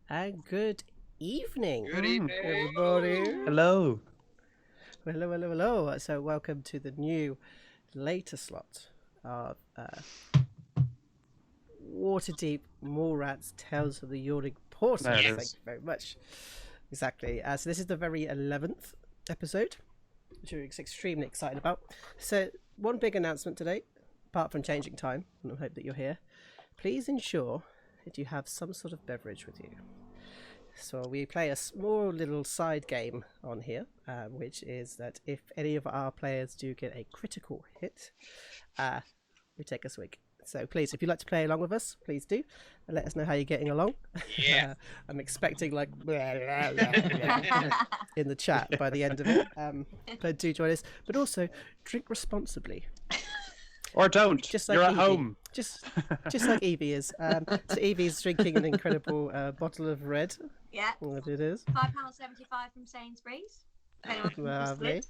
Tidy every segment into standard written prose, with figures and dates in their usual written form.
And good evening. Good evening, everybody. Hello. Hello. So welcome to the new later slot of Waterdeep Mallrats Tales of the Yawning Portal. There it Thank is. you very much. Exactly. So this is the very 11th episode, which we're extremely excited about. So one big announcement today, apart from changing time, and I hope that you're here, please ensure that you have some sort of beverage with you. So we play a small little side game on here, which is that if any of our players do get a critical hit, we take a swig. So please, if you'd like to play along with us, please do. And let us know how you're getting along. Yeah. I'm expecting like in the chat by the end of it. But do join us. But also, drink responsibly. Or don't. Just like You're at Evie. home. Just like Evie is. So Evie's drinking an incredible bottle of red. Yeah. What it is. £5.75 from Sainsbury's. Lovely.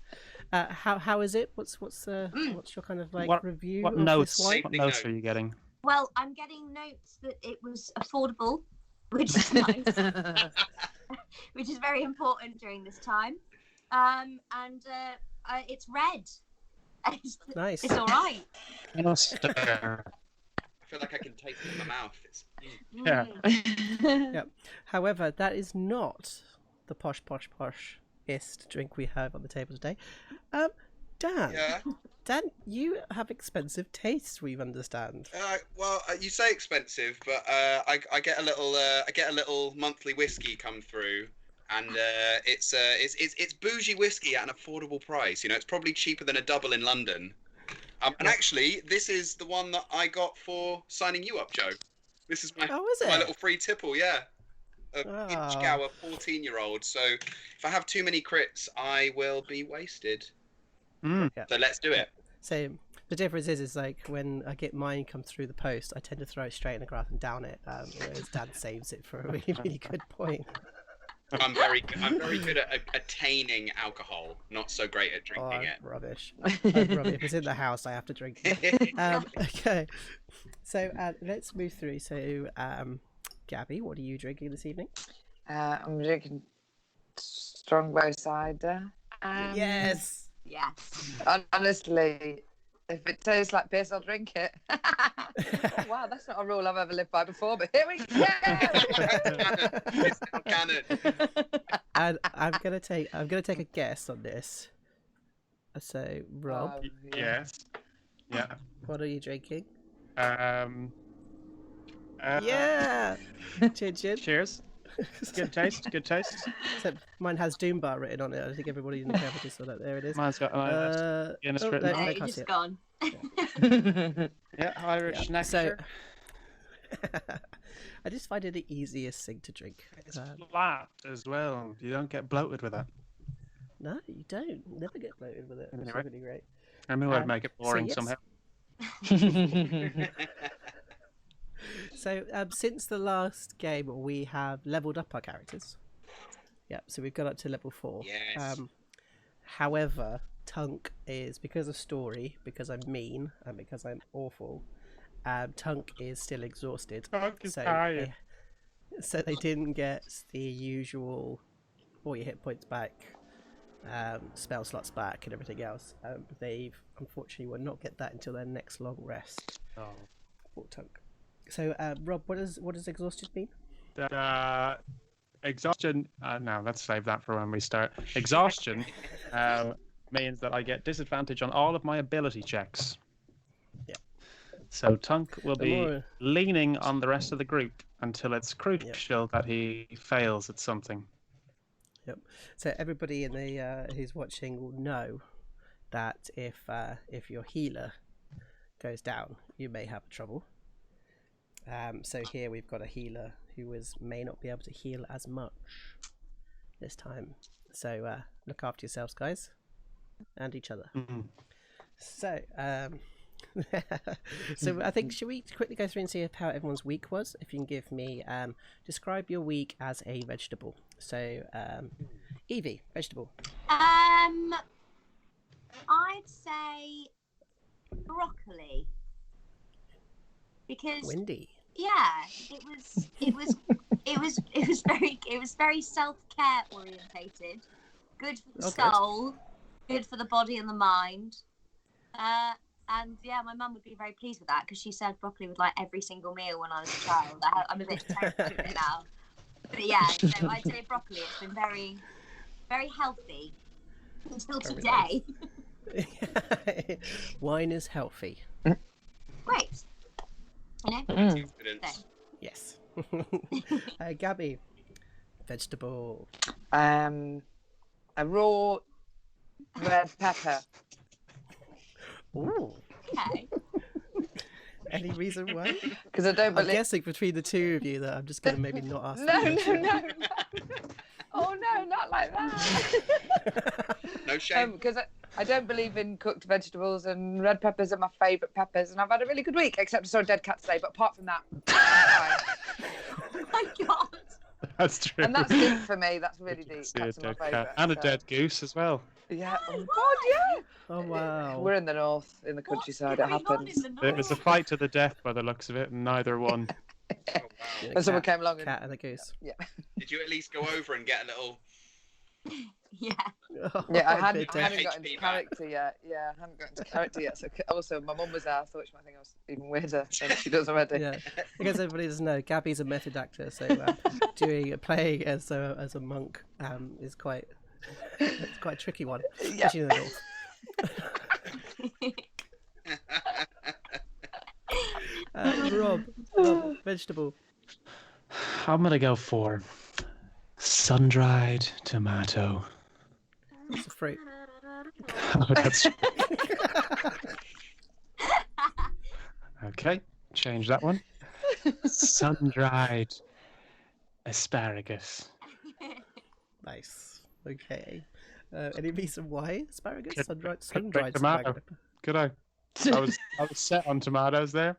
How is it? What's your kind of like review What of notes? this wine? What notes are you getting? Well, I'm getting notes that it was affordable, which is nice, which is very important during this time. And it's red. Nice. It's all right. I feel like I can taste it in my mouth. It's... Yeah. Yep. However, that is not the posh-ist drink we have on the table today. Dan. Yeah. Dan, you have expensive tastes, we understand. Well, you say expensive, but I get a little monthly whiskey come through, and it's bougie whiskey at an affordable price. You know, it's probably cheaper than a double in London. And actually, this is the one that I got for signing you up, Joe. This is my my little free tipple, yeah. Inchgower 14-year-old. So if I have too many crits, I will be wasted. Mm. Yeah. So let's do it. So the difference is like when I get mine come through the post, I tend to throw it straight in the grass and down it, whereas Dan saves it for a really, really good point. I'm very good at attaining alcohol. Not so great at drinking it. Rubbish. If it's in the house, I have to drink it. Okay. So let's move through. So, Gabby, what are you drinking this evening? I'm drinking Strongbow cider. Yes. Yes. Honestly, if it tastes like piss, I'll drink it. Wow, that's not a rule I've ever lived by before, but here we go. It's canon. And I'm gonna take a guess on this. So, Rob, Yes. Yeah. what are you drinking? Yeah. Chin chin. Cheers. Good taste. Good taste. So mine has Doombar written on it. I think everybody in the cabin saw that. There it is. Mine's got Guinness written no, on I It's can't see just it. gone. Yeah, Irish nectar. So, I just find it the easiest thing to drink. It's flat as well. You don't get bloated with it. No, you don't. Never get bloated with it. It's Anyway. really great. I knew I'd make it boring yes. somehow. So, since the last game, we have leveled up our characters. Yeah, so we've got up to level 4. Yes. However, Tunk is, because of story, because I'm mean, and because I'm awful, Tunk is still exhausted. Tunk is so tired. So they didn't get the usual all your hit points back, spell slots back, and everything else. They unfortunately will not get that until their next long rest. Oh. For Tunk. So, Rob, what does exhausted mean? Exhaustion. No, let's save that for when we start. Exhaustion means that I get disadvantage on all of my ability checks. Yeah. So Tunk will be leaning on the rest of the group until it's crucial that he fails at something. Yep. So everybody in the who's watching will know that if your healer goes down, you may have trouble. So here we've got a healer who may not be able to heal as much this time. So look after yourselves, guys, and each other. Mm-hmm. So so I think, should we quickly go through and see how everyone's week was? If you can give me describe your week as a vegetable. So Evie, vegetable. I'd say broccoli. Because Windy. yeah, it was was very self-care orientated. Good for the Oh, good. soul, good for the body and the mind. And yeah, my mum would be very pleased with that because she served broccoli with like every single meal when I was a child. I'm a bit terrified of it now. But yeah, so I'd say broccoli. It's been very, very healthy until Very today. Wine is healthy. Great. You know? Confidence. Yes. Gabby, vegetable. A raw red pepper. Ooh. Okay. Any reason why? Because I don't I'm believe. guessing between the two of you that I'm just going to maybe not ask. No, the question. no. Oh no, not like that. No shame. Because I don't believe in cooked vegetables, and red peppers are my favourite peppers, and I've had a really good week, except I saw a dead cat today. But apart from that, I'm fine. Oh my god. That's true. And that's deep for me. That's really You can deep. see a Cats are my dead cat. favourite. And a so- dead goose as well. Yeah. Oh God, yeah. Oh wow. We're in the north, in the countryside. It What's going on happens. in the It was a north? fight to the death by the looks of it, and neither won. Oh, wow. Yeah, When someone cat- came along and Cat and a goose. Did you at least go over and get a little? Yeah. yeah, I Oh, hadn't, good I hadn't day. got into HP back. character yet. Yeah, I hadn't got into character yet. So also, my mum was there, so which might think I was even weirder than she does already. Yeah, because everybody doesn't know, Gabby's a method actor, so playing as a monk is quite it's quite a tricky one, Yeah. especially in the north. Rob, vegetable. I'm gonna go for sun-dried tomato. It's a fruit. Oh, that's okay. Change that one. Sun-dried asparagus. Nice. Okay. Any reason why asparagus? Good- Sun-dried tomato. asparagus. Good eye. I was set on tomatoes there.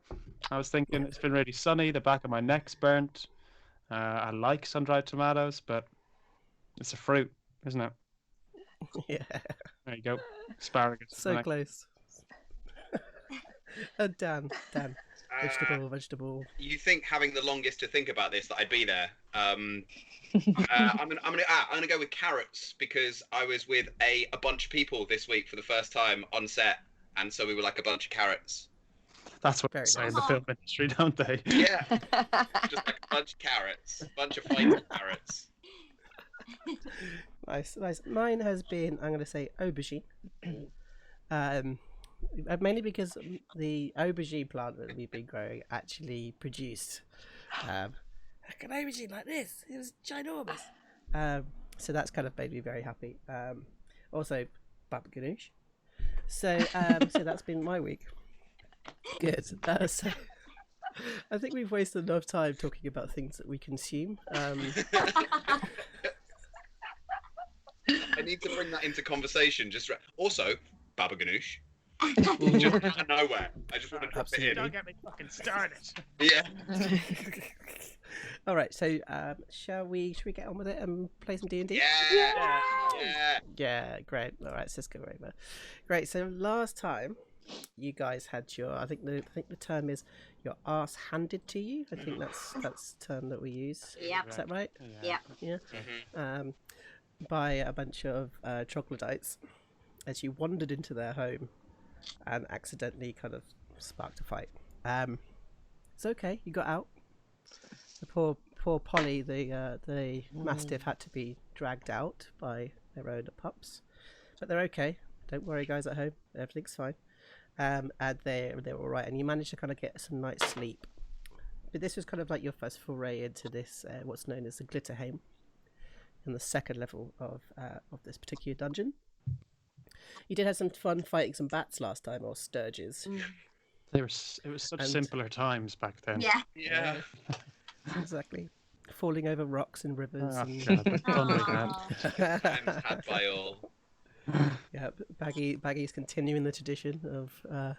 I was thinking it's been really sunny. The back of my neck's burnt. I like sun-dried tomatoes, but it's a fruit, isn't it? Yeah, There you go. Asparagus. is so next. close. Dan, vegetable. You think having the longest to think about this that I'd be there? I'm gonna go with carrots because I was with a bunch of people this week for the first time on set, and so we were like a bunch of carrots. That's what Very they say in nice. the film industry, don't they? Yeah, just like a bunch of carrots, a bunch of fighting carrots. Nice. Mine has been, I'm going to say, aubergine. Mainly because the aubergine plant that we've been growing actually produced like an aubergine like this. It was ginormous. So that's kind of made me very happy. Also, baba ganoush. So that's been my week. Good. So I think we've wasted enough time talking about things that we consume. I need to bring that into conversation. Also, baba ganoush. Just out of nowhere. I just want to drop it in. Absolutely. get me fucking started. Yeah. All right. So shall we get on with it and play some D&D? Yeah. Yeah. Yeah, great. All right, Cisco over. Great. So last time you guys had your, I think the term is your arse handed to you. I think that's the term that we use. Yep. Is that right? Yeah. Yeah. Mhm. By a bunch of troglodytes as you wandered into their home and accidentally kind of sparked a fight. It's okay. You got out. The poor Polly, the mastiff, had to be dragged out by their own pups, but they're okay. Don't worry, guys at home. Everything's fine. And they're all right. And you managed to kind of get some night's sleep. But this was kind of like your first foray into this, what's known as the Glitterheim, in the second level of this particular dungeon. You did have some fun fighting some bats last time, or sturges. It was such And- simpler times back then. Yeah. Yeah. Exactly. Falling over rocks and rivers. Oh, and... God, the fun we had. Aw. Times had by all. Yeah, Baggy's continuing the tradition of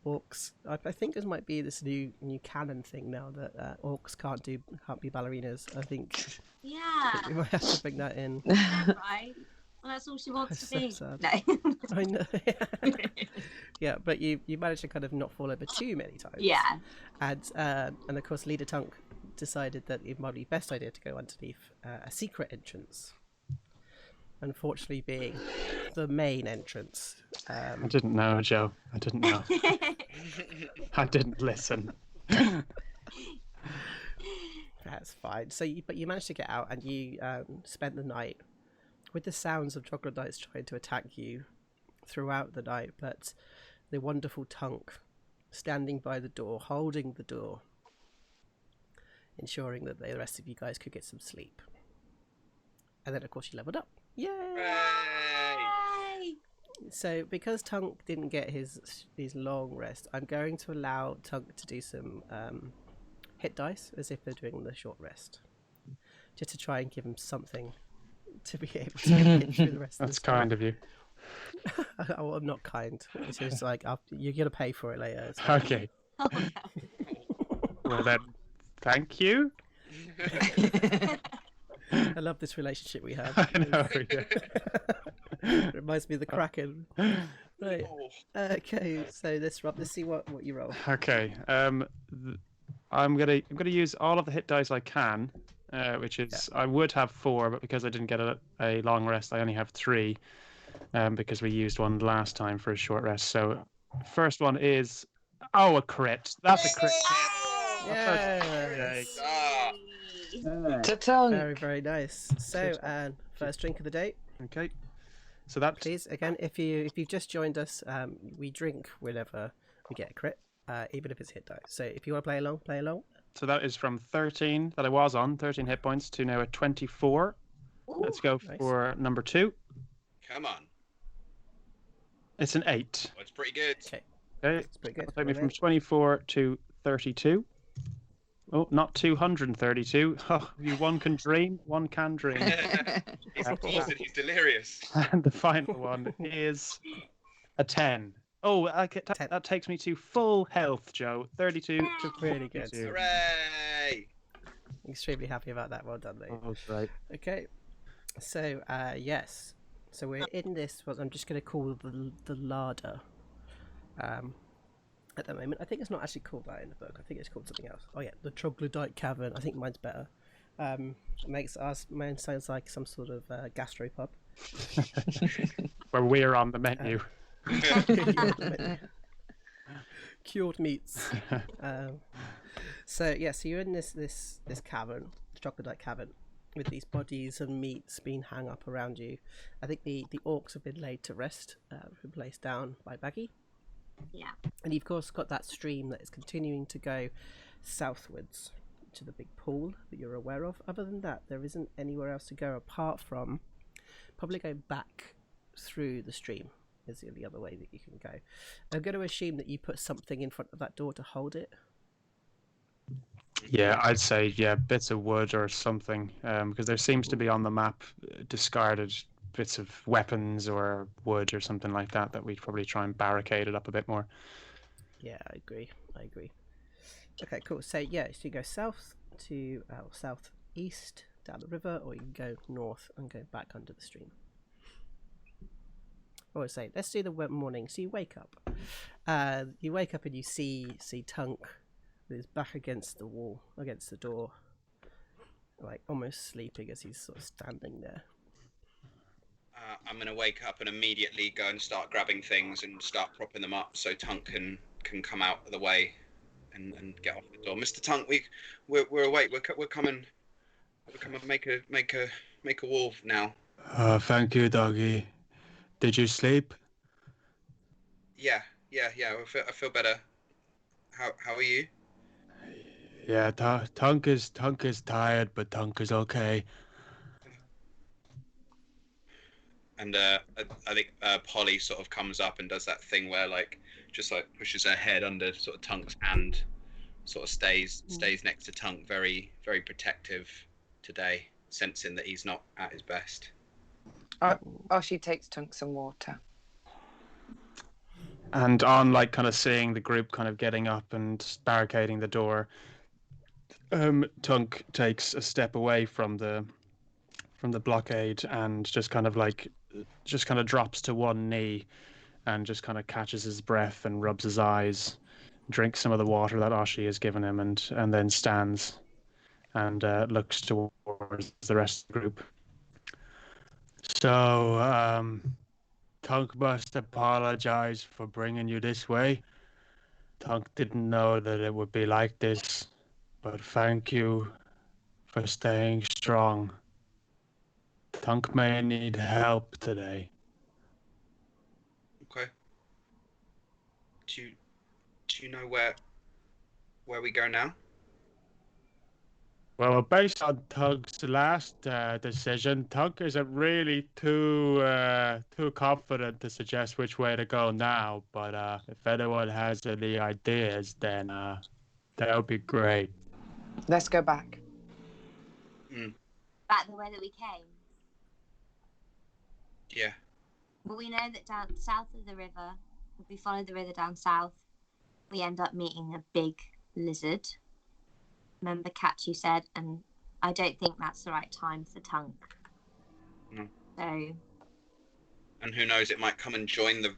orcs. I think this might be this new canon thing now that orcs can't be ballerinas. I think Yeah. we might have to bring that in. Right. Well, that's all she wants to That's so be. sad. No. I know. Yeah, but you managed to kind of not fall over too many times. Yeah. And of course, Leader Tunk decided that it might be best idea to go underneath a secret entrance. Unfortunately, being the main entrance. I didn't know, Joe. I didn't know. I didn't listen. That's fine. But you managed to get out, and you spent the night with the sounds of troglodytes trying to attack you throughout the night. But the wonderful Tunk standing by the door, holding the door, ensuring that the rest of you guys could get some sleep. And then, of course, you leveled up. Yay! Hooray! So, because Tunk didn't get his long rest, I'm going to allow Tunk to do some hit dice as if they're doing the short rest, just to try and give him something to be able to get through the rest of the That's kind of you. Oh, I'm not kind. It's just like you're gonna pay for it later. It's Okay. Oh, no. Well then, thank you. I love this relationship we have. I know. Yeah. It reminds me of the Kraken. Right. Oh. Okay. So let's see what you roll. Okay. I'm gonna use all of the hit dice I can, which is I would have 4, but because I didn't get a long rest, I only have 3, because we used one last time for a short rest. So first one is a crit. That's a crit. Yes. Ah. To Tunk. Very, very nice. So, first drink of the day, Okay. So that please. Again, if you've just joined us, we drink whenever we get a crit, even if it's hit dice. So if you want to play along, play along. So that is from 13 that I was on, 13 hit points, to now at 24. Let's go Nice. for number 2. Come on. It's an 8. Well, it's pretty good. Okay. It's pretty good. Take me from 24 to 32. Oh, not 232. Oh, one can dream, one can dream. He's exhausted. He's delirious. And the final one is a 10. Oh, okay, 10. that takes me to full health, Joe. 32 to Really good. 32. Hooray! Extremely happy about that. Well done, mate. Oh, right. Okay. So, yes. So we're in this, what I'm just going to call the larder. At the moment, I think it's not actually called that in the book. I think it's called something else. Oh yeah, the troglodyte cavern. I think mine's better. Mine sounds like some sort of gastropub. Where we're on the menu. Cured meats. So you're in this cavern, the troglodyte cavern, with these bodies and meats being hung up around you. I think the orcs have been laid to rest, been placed down by Baggi. Yeah. And you've of course got that stream that is continuing to go southwards to the big pool that you're aware of. Other than that, there isn't anywhere else to go apart from probably going back through the stream is the only other way that you can go. I'm going to assume that you put something in front of that door to hold it. Yeah, I'd say, bits of wood or something, because there seems to be on the map discarded bits of weapons or wood or something like that we'd probably try and barricade it up a bit more. Yeah, I agree. Okay, cool. So you go south to southeast down the river, or you can go north and go back under the stream. Or say, let's do the morning. So you wake up. You wake up and you see Tunk with his back against the wall, against the door, like almost sleeping as he's sort of standing there. I'm going to wake up and immediately go and start grabbing things and start propping them up so Tunk can come out of the way and get off the door. Mr. Tunk, we're awake. We're coming. We're coming to make a wall now. Thank you, doggy. Did you sleep? Yeah. I feel better. How are you? Yeah, Tunk is tired, but Tunk is okay. And I think Polly sort of comes up and does that thing where just pushes her head under sort of Tunk's hand, sort of stays next to Tunk, very very protective today, sensing that he's not at his best. She takes Tunk some water. And on kind of seeing the group kind of getting up and barricading the door, Tunk takes a step away from the blockade and just kind of drops to one knee and just kind of catches his breath and rubs his eyes, drinks some of the water that Oshi has given him, and then stands and looks towards the rest of the group. So, Tunk must apologize for bringing you this way. Tunk didn't know that it would be like this, but thank you for staying strong. Tunk may need help today. Okay. Do you know where we go now? Well, based on Tunk's last decision, Tunk isn't really too confident to suggest which way to go now. But if anyone has any ideas, then that would be great. Let's go back. Back the way that we came. Yeah. Well, we know that down south of the river, if we follow the river down south, we end up meeting a big lizard. Remember, Kat, you said, and I don't think that's the right time for Tunk. No. So. And who knows? It might come and join the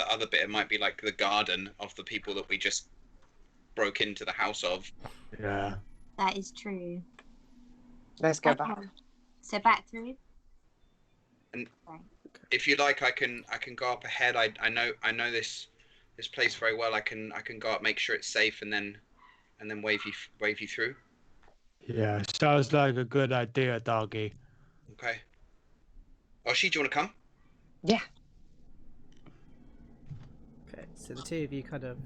other bit. It might be like the garden of the people that we just broke into the house of. Yeah. That is true. Let's go back. So back through. And if you like, I can go up ahead. I know this place very well. I can go up, make sure it's safe, and then wave you through. Yeah, sounds like a good idea, doggy. Okay. Oshi, do you want to come? Yeah. Okay, so the two of you kind of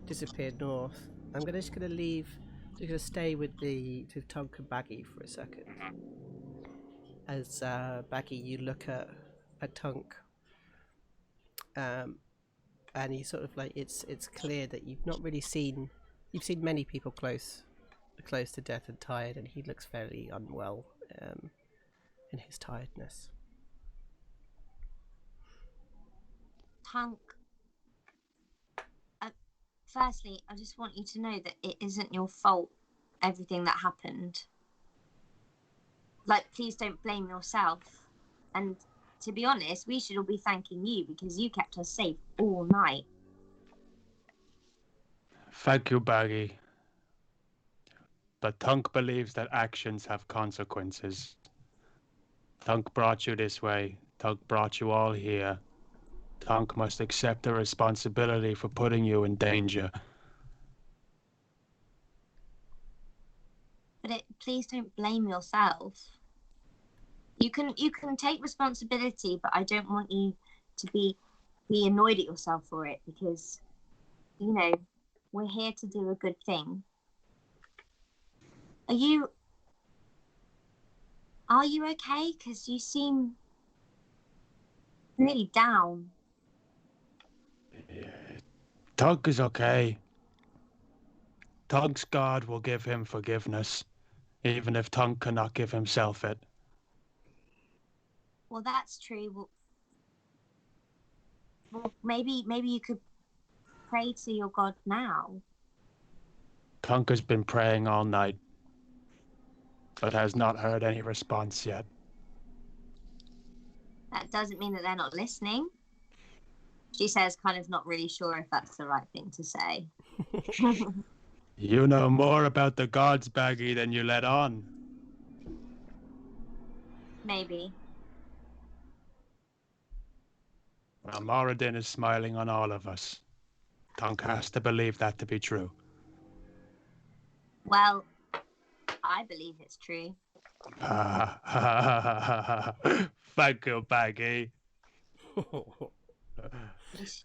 disappeared north. I'm just gonna stay with Tunk and Baggy for a second. As Baggy, you look at Tunk, and you sort of like it's clear that you've not really seen. You've seen many people close to death and tired, and he looks fairly unwell in his tiredness. Tunk, firstly, I just want you to know that it isn't your fault, everything that happened. Like, please don't blame yourself. And to be honest, we should all be thanking you because you kept us safe all night. Thank you, Baggy. But Tunk believes that actions have consequences. Tunk brought you this way. Tunk brought you all here. Tunk must accept the responsibility for putting you in danger. But please don't blame yourself. You can take responsibility, but I don't want you to be annoyed at yourself for it because, you know, we're here to do a good thing. Are you okay? Because you seem really down. Tunk is okay. Tunk's God will give him forgiveness, even if Tunk cannot give himself it. Well, that's true. Well, maybe you could pray to your God now. Tunk has been praying all night, but has not heard any response yet. That doesn't mean that they're not listening. She says, kind of not really sure if that's the right thing to say. You know more about the gods, Baggy, than you let on. Maybe. Well, Moradin is smiling on all of us. Tunk has to believe that to be true. Well, I believe it's true. Thank you, Baggy.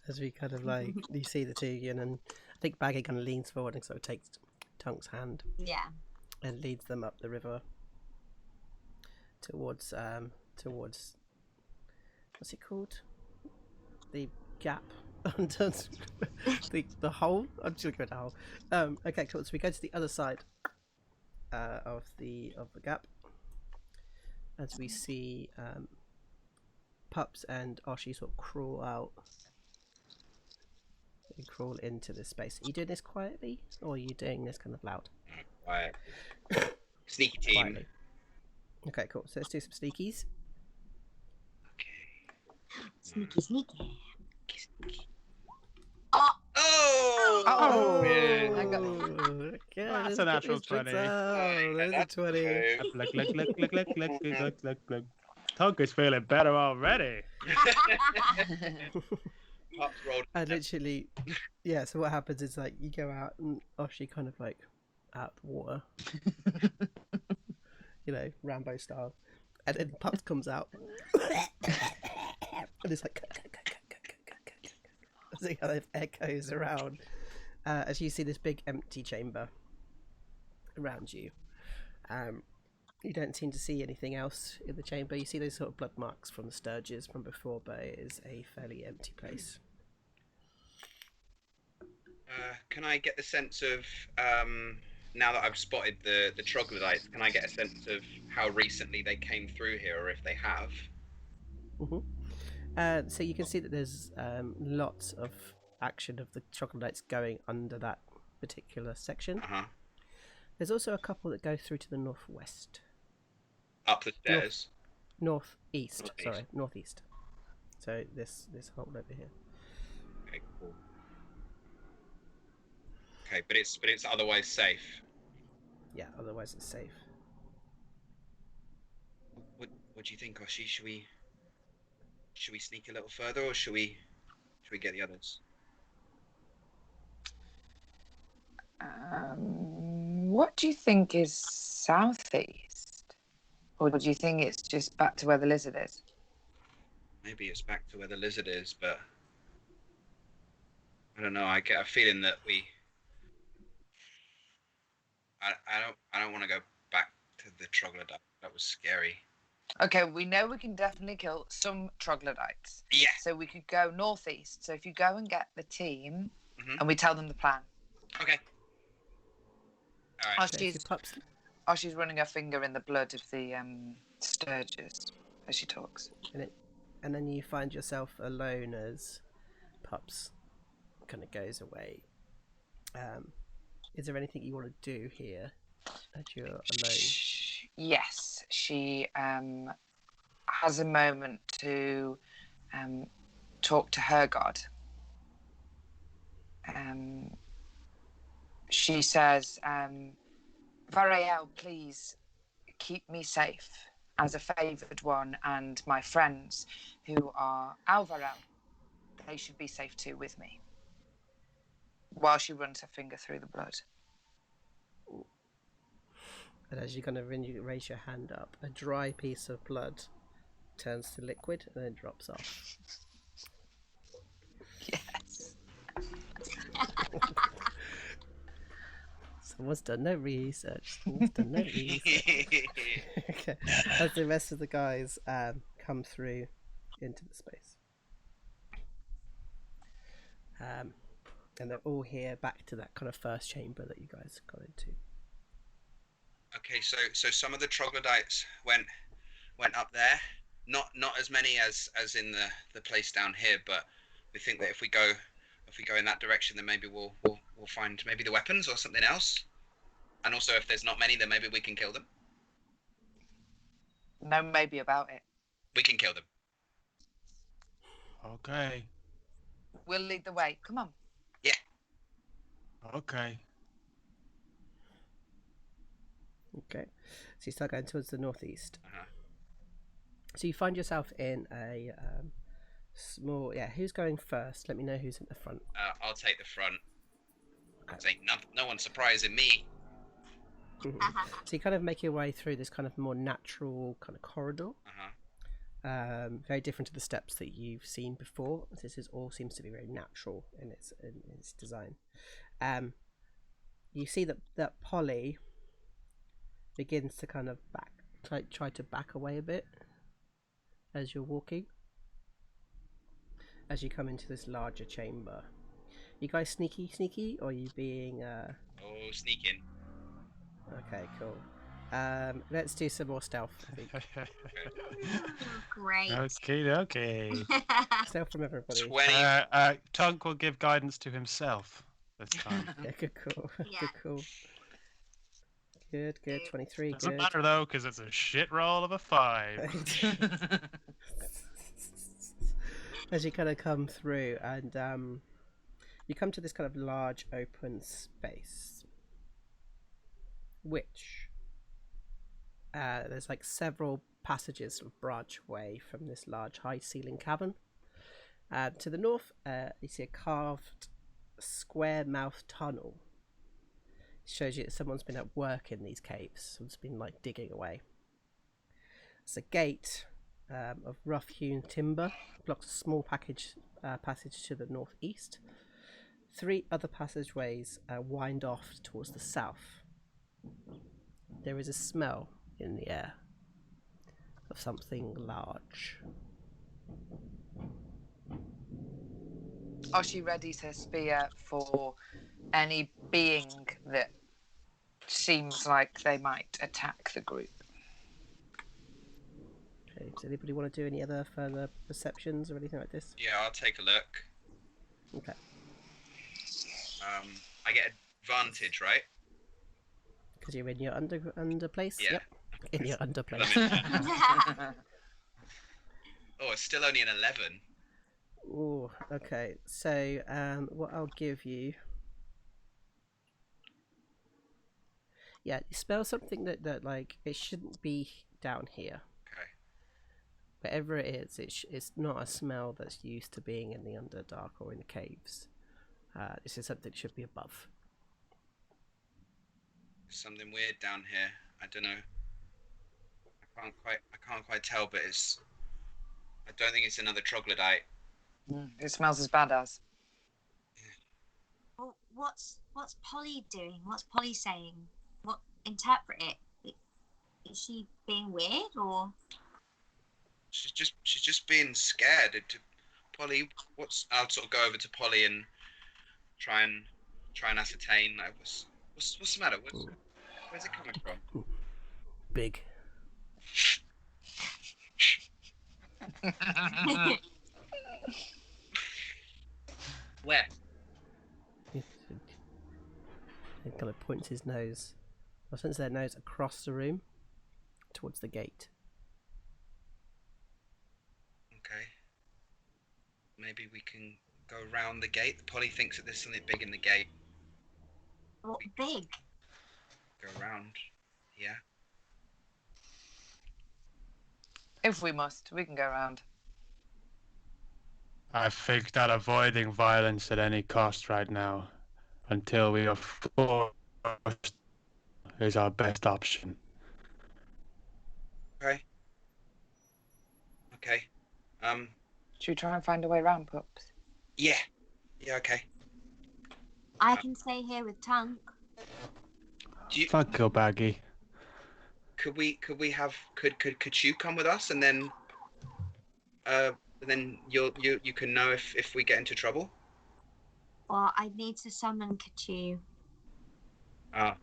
As we kind of like, you see the two again, and I think Baggy kind of leans forward and sort of takes Tunk's hand. Yeah. And leads them up the river towards what's it called? The gap under the hole. I'm just looking at the hole. Okay, cool. So we go to the other side of the gap, as we see Pups and Oshi sort of crawl out. They crawl into this space. Are you doing this quietly, or are you doing this kind of loud? Quiet. Sneaky team. Quietly. Okay, cool. So let's do some sneakies. Okay. Sneaky, sneaky. Oh! Oh, man. I got Okay, That's let's a get natural these drinks 20. out. There's a That's 20. true. Look. Tunk is feeling better already. Pups rolled. And literally, yeah, so what happens is like you go out and Oshi kind of like out the water, you know, Rambo style. And then Pups comes out. And it's like, as it kind of echoes around. As you see this big empty chamber around you. You don't seem to see anything else in the chamber. You see those sort of blood marks from the sturges from before, but it is a fairly empty place. Can I get the sense of, now that I've spotted the troglodytes, can I get a sense of how recently they came through here, or if they have? So you can see that there's lots of action of the troglodytes going under that particular section. Uh-huh. There's also a couple that go through to the northwest. Up the stairs. Northeast. Northeast. Sorry, northeast. So this hole over here. Okay, cool. Okay, but it's otherwise safe. Yeah, otherwise it's safe. What do you think, Oshi? Should we sneak a little further, or should we get the others? What do you think is southeast? Or do you think it's just back to where the lizard is? Maybe it's back to where the lizard is, but I don't know. I get a feeling that I don't want to go back to the troglodyte. That was scary. Okay, we know we can definitely kill some troglodytes. Yeah. So we could go northeast. So if you go and get the team Mhm. and we tell them the plan. Okay. All right. Okay, so Pups, She's running her finger in the blood of the sturges as she talks. and then you find yourself alone as Pups kind of goes away. Is there anything you want to do here as you're alone? Yes, she has a moment to talk to her god. She says, Variel, please keep me safe as a favoured one, and my friends who are Alvarel, they should be safe too with me. While she runs her finger through the blood. And as you kind of raise your hand up, a dry piece of blood turns to liquid and then drops off. Yes. Someone's done no research. Okay. As the rest of the guys come through into the space. And they're all here back to that kind of first chamber that you guys got into. Okay, so some of the troglodytes went up there. Not as many as in the place down here, but we think that if we go in that direction, then maybe we'll find maybe the weapons or something else. And also, if there's not many, then maybe we can kill them. No maybe about it. We can kill them. Okay. We'll lead the way. Come on. Okay. Okay. So you start going towards the northeast. Uh-huh. So you find yourself in a small... Yeah, who's going first? Let me know who's in the front. I'll take the front. Ain't no one surprising me. So you kind of make your way through this kind of more natural kind of corridor. Uh-huh. Very different to the steps that you've seen before. This all seems to be very natural in its design. You see that Polly begins to kind of try to back away a bit as you're walking. As you come into this larger chamber. You guys sneaky, or are you being Oh, sneaking. Okay, cool. Let's do some more stealth, I think. Great. Okay. Stealth from everybody. 20. Tunk will give guidance to himself this time. Yeah, good call. Yeah. Good call. Good. 23, Doesn't good. matter though, because it's a shit roll of a 5. As you kind of come through, and you come to this kind of large open space, which there's like several passages sort of branch away from this large high ceiling cavern. To the north, you see a carved square mouth tunnel. It shows you that someone's been at work in these caves. Someone's been like digging away. It's a gate of rough hewn timber, blocks a small passage to the northeast. 3 other passageways wind off towards the south. There is a smell in the air of something large. Are she ready to spear for any being that seems like they might attack the group? Okay, does anybody want to do any other further perceptions or anything like this? Yeah, I'll take a look. Okay. I get advantage, right? Because you're in your under place? Yeah. Yep. In your under place. Oh, it's still only an 11. Ooh, okay. So, what I'll give you... Yeah, you smell something that like, it shouldn't be down here. Okay. Whatever it is, it's not a smell that's used to being in the Underdark or in the caves. This is something that should be above. Something weird down here. I don't know. I can't quite tell, but I don't think it's another troglodyte. It smells as bad as. Well, what's Polly doing? What's Polly saying? What interpret it? Is she being weird or? She's just being scared. Polly, I'll sort of go over to Polly and try and ascertain like what's the matter? Where's it coming from? Big. Where? He kind of points his nose, or sends their nose across the room towards the gate. Okay. Maybe we can go around the gate. Polly thinks that there's something big in the gate. What big? Go around. Yeah. If we must, we can go around. I think that avoiding violence at any cost right now, until we are forced, is our best option. Okay. Okay. Should we try and find a way around, Pups? Yeah. Yeah. Okay. I can stay here with Tunk. Fuck you, Baggy. Could you come with us and then you can know if we get into trouble? Well, I'd need to summon Kachu. Ah.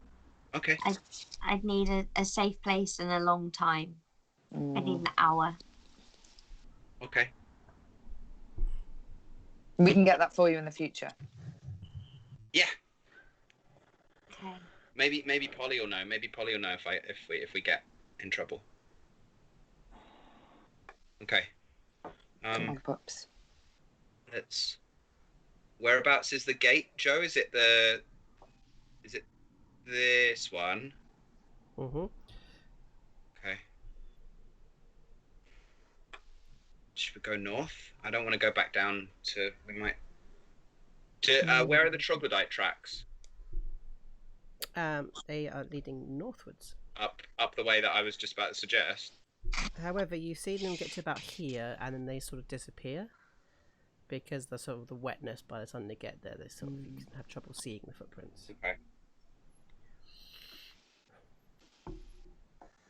Okay. I'd need a safe place and a long time. I need an hour. Okay. We can get that for you in the future. Yeah. Okay. Maybe Polly will know. Maybe Polly will know if we get in trouble. Okay. Come on, Pups. Whereabouts is the gate, Joe? Is it this one? Mm-hmm. Okay. Should we go north? I don't want to go back down to. We might. Where are the troglodyte tracks? They are leading northwards. Up the way that I was just about to suggest. However, you see them get to about here, and then they sort of disappear because the sort of the wetness. By the time they get there, they sort of you can have trouble seeing the footprints. Okay.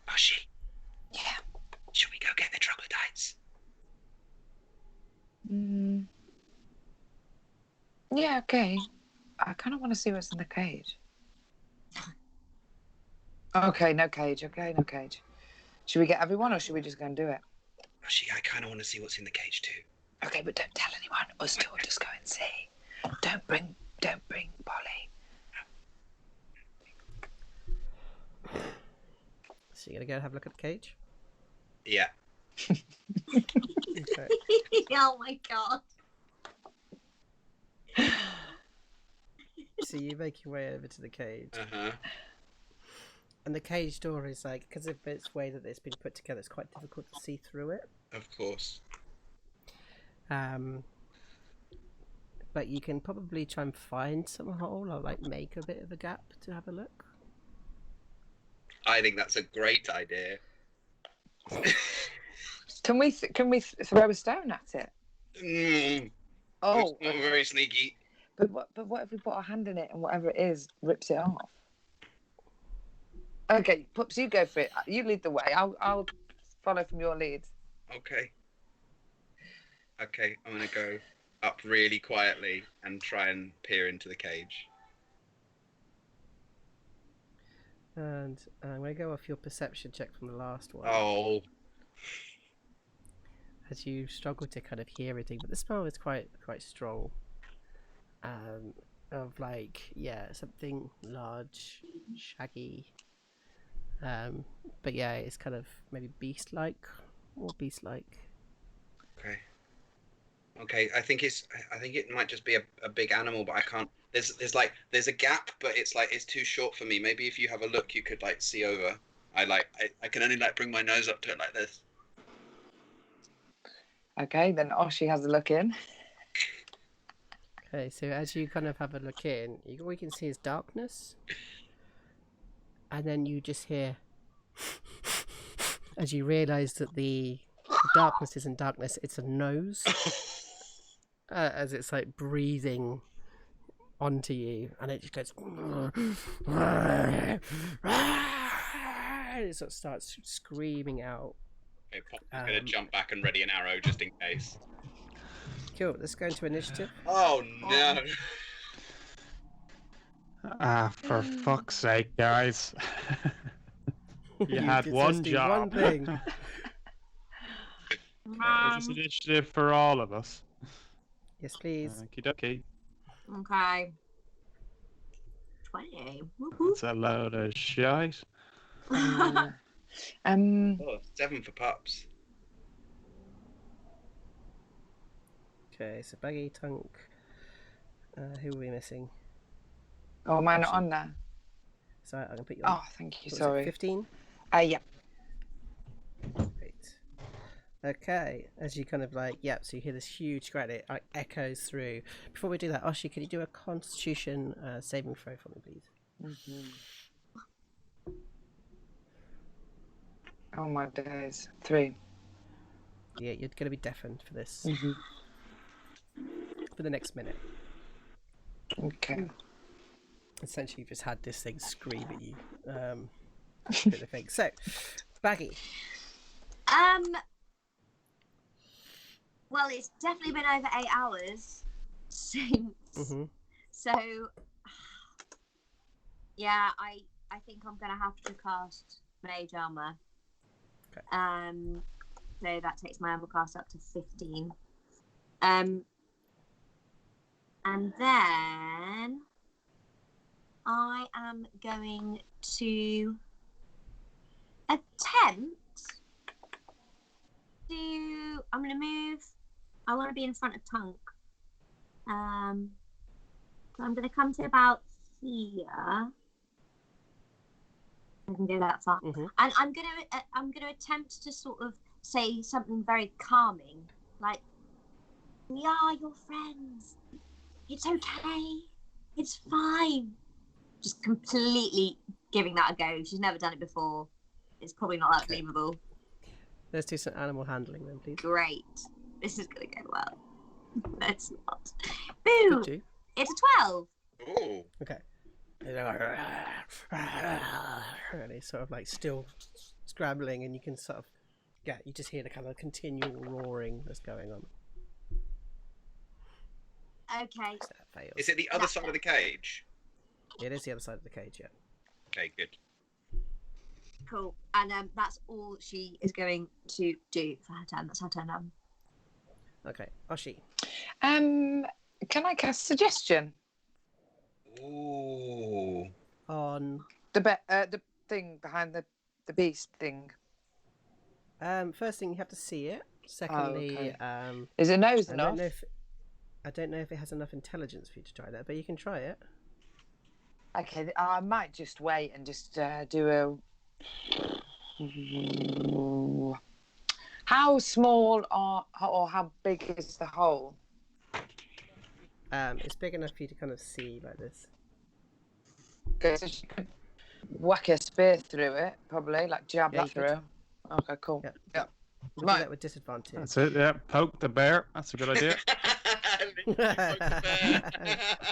Oshi. Yeah. Should we go get the troglodytes? Yeah, okay. I kind of want to see what's in the cage. Okay, no cage. Okay, no cage. Should we get everyone, or should we just go and do it? Oshi, I kind of want to see what's in the cage too. Okay, but don't tell anyone. Us two will just go and see. Don't bring Polly. So you're gonna go have a look at the cage? Yeah. Okay. Oh my god. so you make your way over to the cage. Uh-huh. And the cage door is like, because of its way that it's been put together, it's quite difficult to see through it. Of course. But you can probably try and find some hole or like make a bit of a gap to have a look. I think that's a great idea. Can we throw a stone at it? Oh, not very sneaky. But what if we put our hand in it and whatever it is rips it off? Okay, Pups, you go for it. You lead the way. I'll follow from your lead. Okay. Okay, I'm gonna go up really quietly and try and peer into the cage. And I'm going to go off your perception check from the last one. Oh. As you struggle to kind of hear everything, but the smell is quite strong. Of like, yeah, something large, shaggy. But yeah, it's kind of maybe beast-like, more beast-like. Okay. Okay, I think it might just be a big animal, but I can't. There's a gap, but it's too short for me. Maybe if you have a look, you could like see over. I can only like bring my nose up to it like this. Okay, then Oshi has a look in. Okay, so as you kind of have a look in, all you can see is darkness. And then you just hear, as you realise that the darkness isn't darkness, it's a nose. As it's like breathing onto you, and it just goes. It sort of starts screaming out. Okay, Pop is going to jump back and ready an arrow just in case. Cool, let's go into initiative. Oh no! For fuck's sake, guys. You had could one just do job. one thing. Is this initiative for all of us? Yes, please. Okie dokie. Okay. 20. It's a load of shite. Oh, 7 for Pups. Okay, so Baggi, Tunk. Who are we missing? Oh, am I not on there? So I'm gonna put you on. Oh, thank you. What was it, Sorry. 15. Yeah. Great. Okay, as you kind of like, yep, so you hear this huge scratch, it like echoes through. Before we do that, Oshi, can you do a constitution saving throw for me, please? Mm-hmm. Oh my days. 3. Yeah, you're going to be deafened for this. Mm-hmm. For the next minute. Okay. Essentially, you've just had this thing scream at you. Bit of thing. So, Baggi. Well, it's definitely been over 8 hours since. Mm-hmm. So, yeah, I think I'm gonna have to cast Mage Armor. Okay. So that takes my armor class up to 15. And then I am going to attempt to. I'm going to move. I want to be in front of Tunk. So I'm going to come to about here. I can go that far, Mm-hmm. and I'm going to attempt to sort of say something very calming, like, "We are your friends. It's okay. It's fine." Just completely giving that a go. She's never done it before. It's probably not that believable. Let's do some animal handling then, please. Great. This is going to go well. Let's not. Boo! Could you? It's a 12. Oh. Okay. And he's sort of like still scrambling, and you can sort of, yeah, you just hear the kind of continual roaring that's going on. Okay. So that fails. Is it the other side of the cage? It is the other side of the cage, yeah. Okay, good. Cool. And that's all she is going to do for her turn. That's her turn now. Okay, Oshi. Can I cast suggestion? Ooh. On The thing behind the beast thing. first thing, you have to see it. Secondly, okay. Is it nose I enough? don't know if it has enough intelligence for you to try that, but you can try it. Okay, I might just wait and just do a. How small or how big is the hole? It's big enough for you to kind of see like this. Okay, so she could whack a spear through it, probably, like jab Yeah, that you could. through. Okay, cool. Yeah. Yeah. We'll do Right. that with disadvantage. That's it. Yeah, poke the bear. That's a good idea.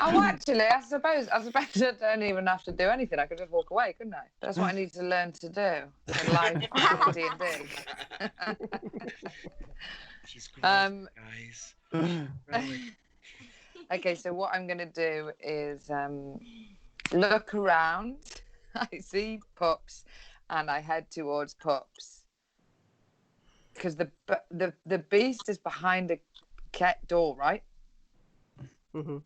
Oh, actually, I suppose I don't even have to do anything. I could just walk away, couldn't I? That's what I need to learn to do in live D&D. She's great, guys. Okay, so what I'm going to do is look around. I see Pups, and I head towards Pups. Because the beast is behind a door, right? Mm-hmm.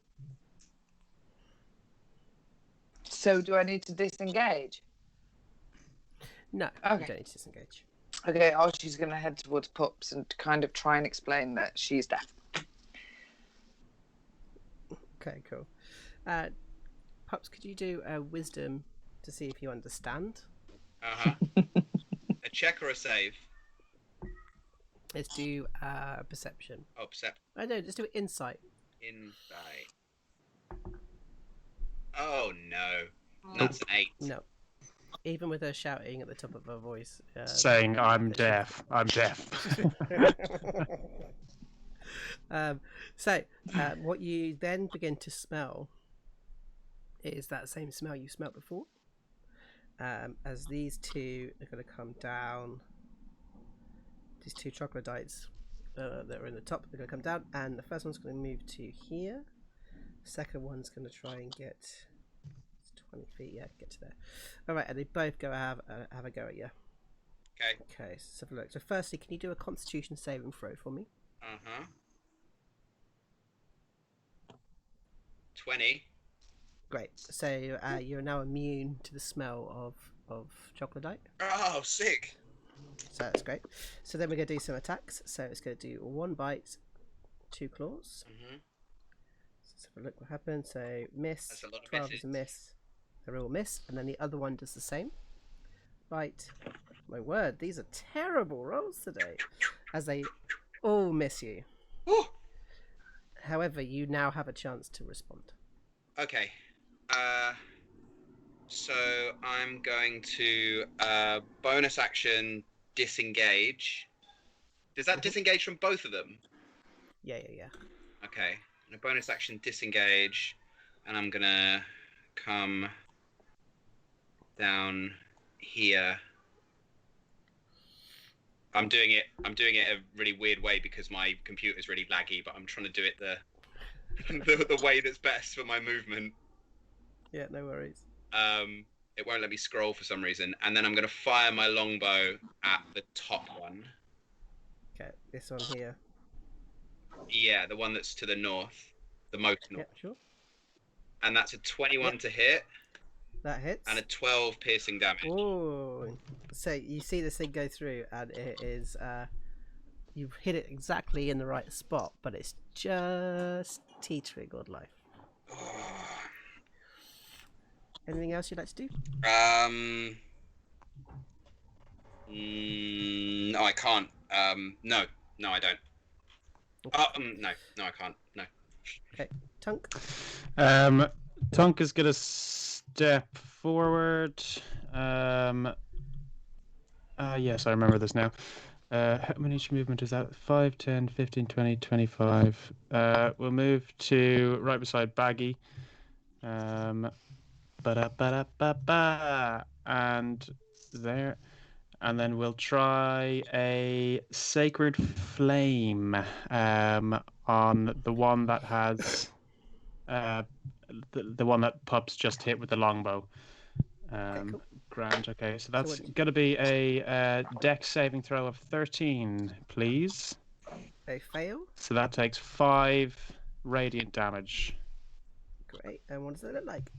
So do I need to disengage? No, Okay. you don't need to disengage. Okay, she's going to head towards Pups and kind of try and explain that she's deaf. Okay, cool. Pups, could you do a wisdom to see if you understand? Uh-huh. A check or a save? Let's do perception. Oh, perception. I don't. Let's do insight. Insight. Oh, no. That's an 8. No. Even with her shouting at the top of her voice. Saying, I'm deaf. I'm deaf. So, what you then begin to smell is that same smell you smelled before. As these two are going to come down. These two troglodytes that are in the top, they're going to come down, and the first one's going to move to here. Second one's going to try and get 20 feet, yeah, get to there. All right, and they both go have a go at you. Okay. Okay, so let's have a look. So firstly, can you do a Constitution saving throw for me? 20. Great. So you're now immune to the smell of troglodyte. Oh, sick. So that's great. So then we're going to do some attacks. So it's going to do 1 bite, 2 claws. Let's have a look what happens. So miss. That's a lot of 12 misses. is a miss. They're all miss. And then the other one does the same. Right. My word, these are terrible rolls today. As they all miss you. Ooh. However, you now have a chance to respond. Okay. So I'm going to bonus action disengage. Does that disengage from both of them? Yeah. Okay. And a bonus action disengage, and I'm gonna come down here. I'm doing it a really weird way because my computer's really laggy, but I'm trying to do it the way that's best for my movement. Yeah, no worries. It won't let me scroll for some reason, and then I'm going to fire my longbow at the top one. Okay, this one here. Yeah, the one that's to the north, the most north. Yeah, sure. And that's a 21 to hit. That hits. And a 12 piercing damage. Oh, so you see this thing go through, and it is you've hit it exactly in the right spot, but it's just teetering on life. Anything else you'd like to do? No, I can't. No, I don't. No, I can't. No. Okay, Tunk. Tunk is gonna step forward. Yes, I remember this now. How many movement is that? 5, 10, 15, 20, 25. We'll move to right beside Baggy. And there. And then we'll try a Sacred Flame on the one that has the one that Pups just hit with the longbow. Okay, cool. Grand. Okay, so that's going to be a Dex saving throw of 13, please. They fail. So that takes 5 radiant damage. Great. And what does it look like?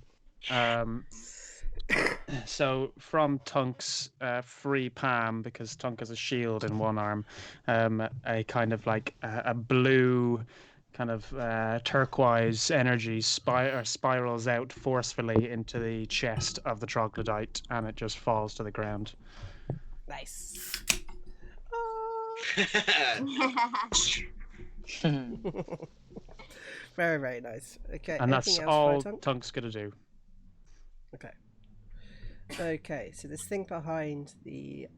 So from Tunk's free palm, because Tunk has a shield in one arm, a kind of like a blue kind of turquoise energy spirals out forcefully into the chest of the troglodyte, and it just falls to the ground. Nice. Very, very nice. Okay. And that's anything else, all Tunk? Tunk's going to do. Okay. Okay, so this thing behind the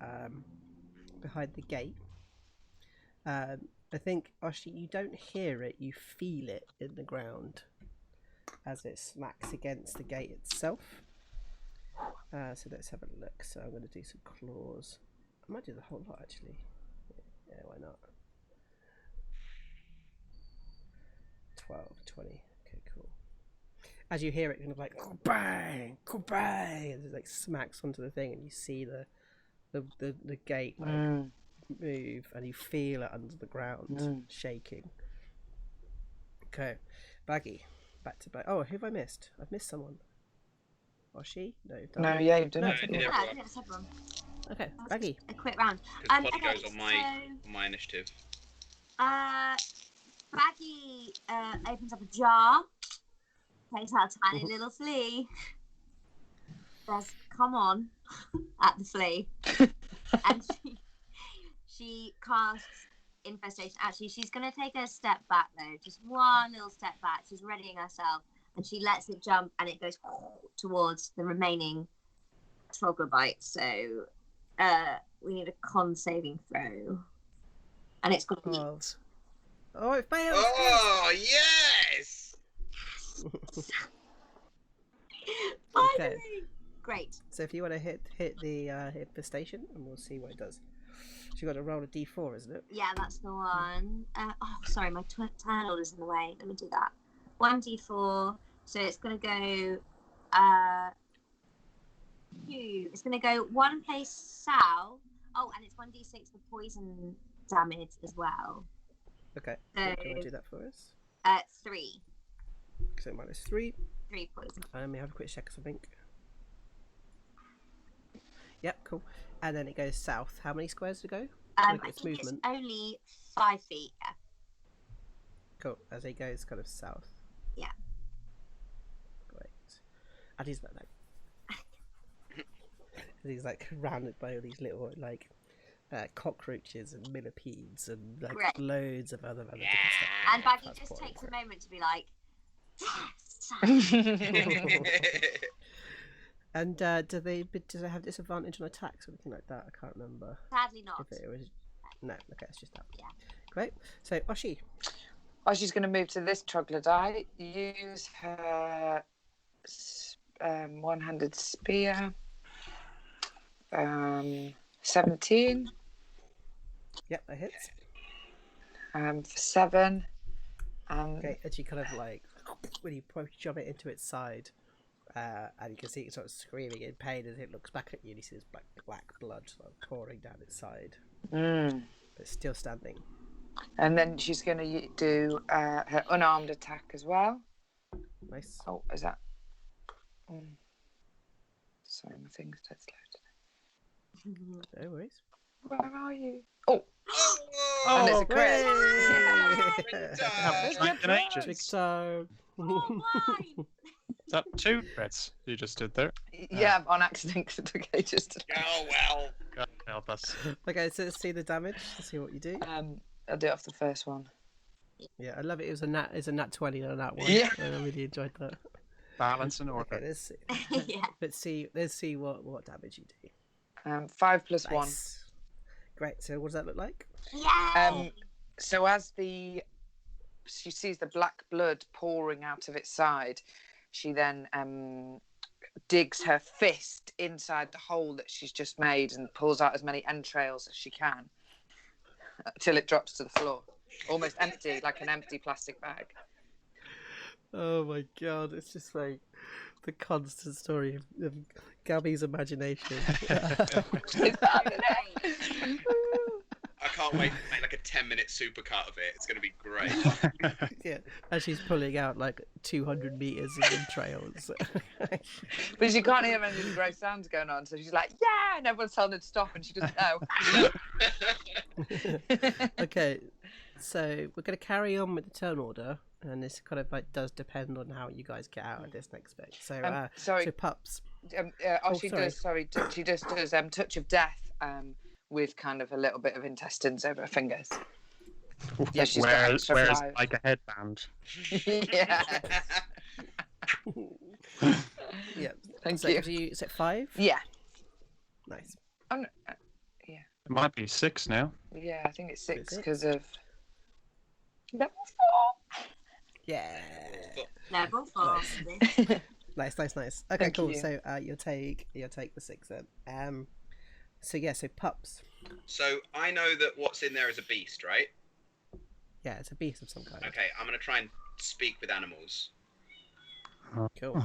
gate. I think, Oshi, you don't hear it, you feel it in the ground as it smacks against the gate itself. So let's have a look. So I'm going to do some claws. I might do the whole lot, actually. Yeah, why not? 12, 20. Okay, cool. As you hear it, kind of like bang, bang, and it like smacks onto the thing, and you see the gate like move, and you feel it under the ground shaking. Okay, Baggy, back to Baggy. Oh, who have I missed? I've missed someone. Or she? No, you've done No, it. yeah, you've done No, it. it's everyone. Yeah, I think it's everyone. Okay, Baggy. A quick round. Because Polly Okay, goes on my initiative. Baggy opens up a jar, takes out a tiny little flea, says, "Come on," at the flea, and she casts infestation. Actually, she's going to take a step back though, just one little step back. She's readying herself, and she lets it jump, and it goes towards the remaining troglodytes. So we need a con saving throw, and it's got to beat. Oh, it fails! Oh, yes! Okay. Great. So if you want to hit the infestation, and we'll see what it does. So you got to roll a d4, isn't it? Yeah, that's the one. Oh, sorry, my turn order's in the way. Let me do that. 1d4. So it's going to go 2. It's going to go one place south. Oh, and it's 1d6 for poison damage as well. Okay. So, do you want to do that for us? 3. So -3. 3 poison. Let me have a quick check or something. Yep, cool. And then it goes south. How many squares to go? I Look at its think movement. it's only 5 feet. Yeah. Cool. As it goes kind of south. Yeah. Great. And he's like he's like surrounded by all these little like cockroaches and millipedes and like Great. loads of other different stuff. And Baggy That's just boring. takes a moment to be like, And do they have disadvantage on attacks or anything like that? I can't remember. sadly not. If it was no, okay, it's just that. Yeah. Great. So Oshi. Oh, she's going to move to this troglodyte. Use her one-handed spear. 17. Yep, that hits. For 7. Okay, and she kind of like when you jump it into its side, and you can see it sort of screaming in pain as it looks back at you, and you see this black blood sort of pouring down its side, but it's still standing. And then she's going to do her unarmed attack as well. Nice. Oh, is that? Sorry, my thing's dead slow today. No worries. Where are you? Oh, Oh, and it's a crit. Trick time. Is that 2 crits you just did there? Yeah, on accident because it took ages to. Oh, well. God help us. Okay, so let's see the damage. Let's see what you do. I'll do it off the first one. Yeah, I love it. It's a nat 20 on that one. Yeah. I really enjoyed that. Balance and order. Okay, let's see. Yeah. Let's see what damage you do. 5 plus 1. Nice. Great. So what does that look like? Yeah. So as she sees the black blood pouring out of its side, she then digs her fist inside the hole that she's just made and pulls out as many entrails as she can till it drops to the floor, almost empty, like an empty plastic bag. Oh my god! It's just like the constant story of Gabby's imagination. I can't wait to make like a 10-minute supercut of it. It's going to be great. Yeah, and she's pulling out like 200 meters of entrails. But she can't hear any of the gross sounds going on, so she's like, yeah, and everyone's telling her to stop, and she doesn't know. Okay, So we're going to carry on with the turn order, and this kind of like does depend on how you guys get out of this next bit. So, sorry. so Pups. She does touch of death with kind of a little bit of intestines over her fingers. Yeah, she's got Wears extra 5. like a headband. Yeah. Yeah. Thank so you. Is it 5? Yeah. Nice. It might be 6 now. Yeah, I think it's 6 Is it? because of level Yeah. Level 4. Nice. Okay, Thank cool. you. So you'll take the 6 then. So Pups. So I know that what's in there is a beast, right? Yeah, it's a beast of some kind. Okay, I'm gonna try and speak with animals. Cool.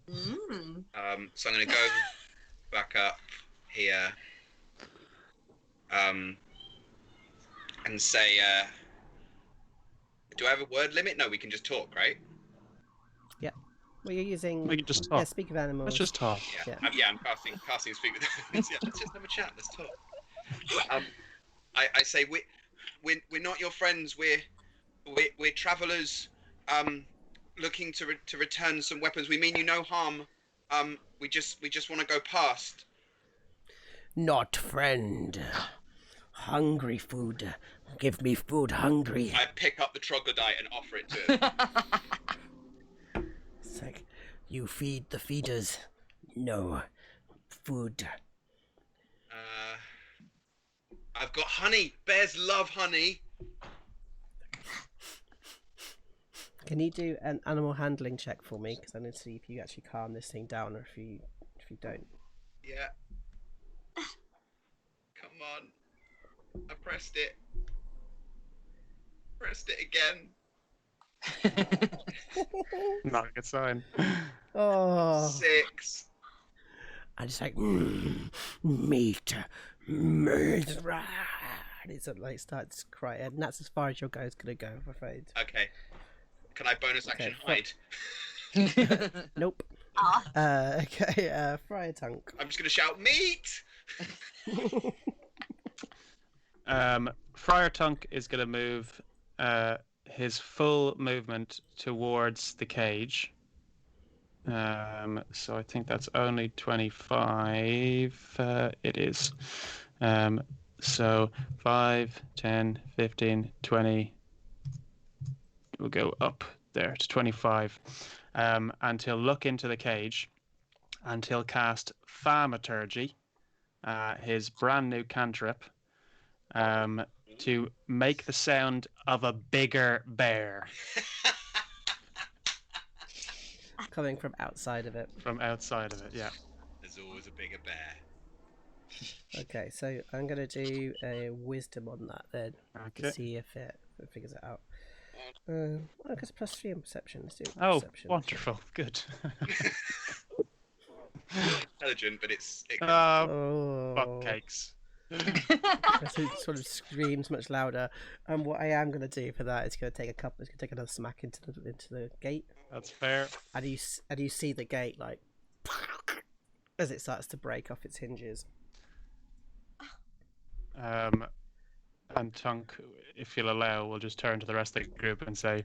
So I'm gonna go back up here, and say, do I have a word limit? No, we can just talk, right? Well, you're using. We can just Yeah, talk. speak of animals. Let's just talk. Yeah. I'm casting speak with animals. Yeah, let's just have a chat. Let's talk. I say we're not your friends. We're travellers, looking to return some weapons. We mean you no harm. We just want to go past. Not friend. Hungry food. Give me food hungry. I pick up the troglodyte and offer it to him. It's like, you feed the feeders. No. Food. I've got honey. Bears love honey. Can you do an animal handling check for me? Because I need to see if you actually calm this thing down or if you don't. Yeah. Come on. I pressed it. Pressed it again. Not a good sign. Oh. 6. I just like meat. And it sort of like starts crying, and that's as far as your guy's gonna go, I'm afraid. Okay. Can I bonus action hide? Nope. Okay, Friar Tunk. I'm just gonna shout meat. Friar Tunk is going to move his full movement towards the cage. So I think that's only 25. It is. So 5, 10, 15, 20. We'll go up there to 25. And he'll look into the cage and he'll cast Thaumaturgy, his brand new cantrip, to make the sound of a bigger bear. Coming from outside of it. From outside of it, yeah. There's always a bigger bear. Okay, so I'm gonna do a wisdom on that then to Okay. see if it figures it out. I guess +3 in perception. Let's do Oh, perception. wonderful. Good. Intelligent, but it Oh, Fuck cakes. it sort of screams much louder. And what I am gonna do for that is gonna take another smack into the gate. That's fair. And you see the gate like as it starts to break off its hinges. And Tunk, if you'll allow, we'll just turn to the rest of the group and say,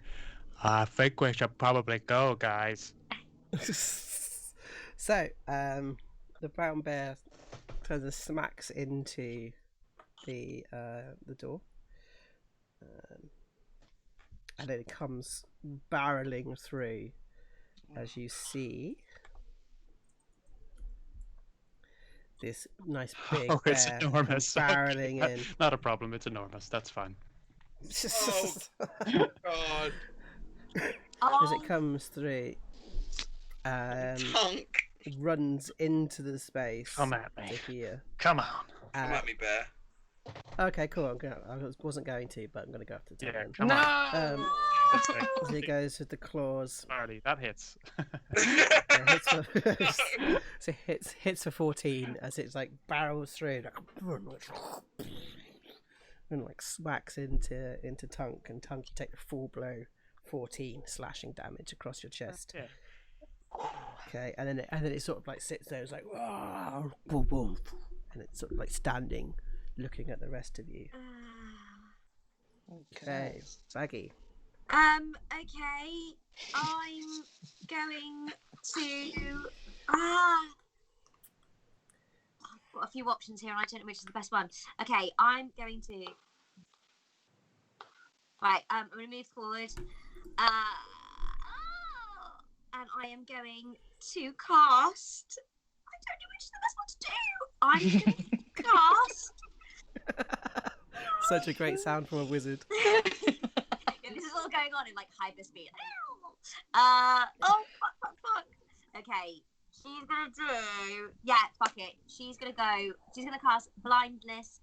I think we should probably go, guys. So, the brown bear kind of smacks into the door, and then it comes barreling through, as you see this nice big Oh, it's bear enormous. barreling in. Not a problem, it's enormous. That's fine. God. As it comes through, Tunk. runs into the space Come at me. to here. Come on. Come at me, bear. Okay, cool. I wasn't going to, but I'm going to go after Yeah, Tunk. come on. As he goes with the claws. Marty, that hits. Hits for 14 as it's like barrels through and like smacks into Tunk, and Tunk, you take the full blow, 14 slashing damage across your chest. Yeah. Okay, and then it sort of like sits there, it's like "Wah, boom, boom," and it's sort of like standing, looking at the rest of you. Okay, Baggy. Okay. I'm going to. I've got a few options here, and I don't know which is the best one. Okay, I'm going to. Right, I'm going to move forward. And I am going to cast. I don't know which is the best one to do. I'm going to cast. Such a great sound from a wizard. Yeah, this is all going on in like hyper speed. Fuck. Okay, she's gonna do. Yeah, fuck it. She's gonna cast blindness,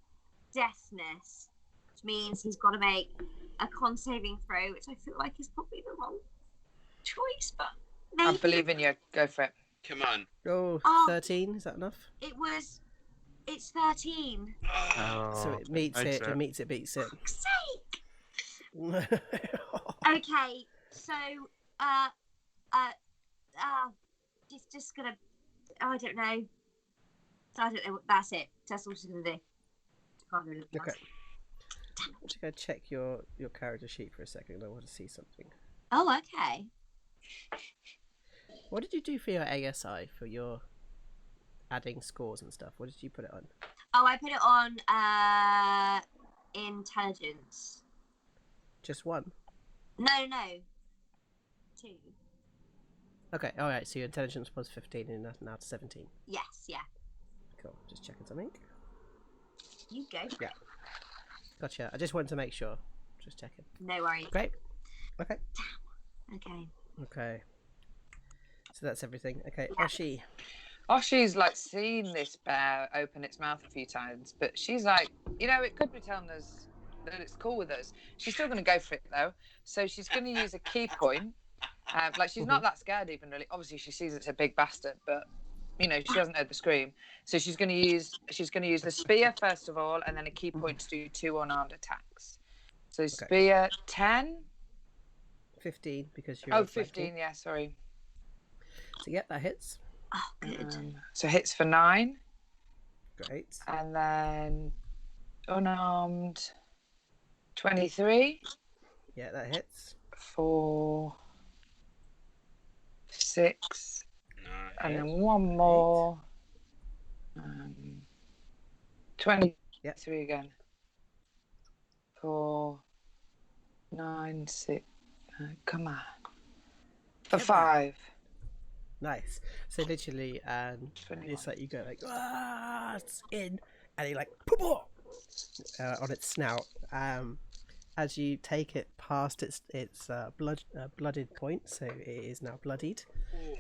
deafness, which means he's got to make a con saving throw, which I feel like is probably the wrong choice, but maybe. I believe in you. Go for it. Come on. Oh, 13, is that enough? It's 13. So it meets it. It meets it, beats it. Fuck's sake. Okay, so just gonna. I don't know. That's it. That's all she's gonna do. Can't do anything else. Okay. I'm just gonna check your character sheet for a second. I want to see something. Oh, okay. What did you do for your ASI for your adding scores and stuff? What did you put it on? Oh, I put it on intelligence. Just one? No. 2. Okay, alright, so your intelligence was 15 and now to 17. Yes, yeah. Cool, just checking something. You go. Yeah. Gotcha, I just wanted to make sure. Just checking. No worries. Great. Okay. Okay. Okay. So that's everything. Okay, Yeah. Oshi. Oshi's like seen this bear open its mouth a few times, but she's like, it could be telling us that it's cool with us. She's still going to go for it though. So she's going to use a key point. She's not that scared even really. Obviously she sees it's a big bastard, but she hasn't heard the scream. So she's going to use the spear first of all, and then a key point to do 2 unarmed attacks. So spear 10. 15 because you're. 15. Yeah, sorry. So yeah, that hits. Oh, good. So hits for 9. Great. And then unarmed 23. Yeah, that hits. For 6. Nice. And then one more. 23 again. For 9, 6. Come on. For 5. Nice. So literally, it's like you go like, it's in, and you like, on its snout. As you take it past its blooded point, so it is now bloodied.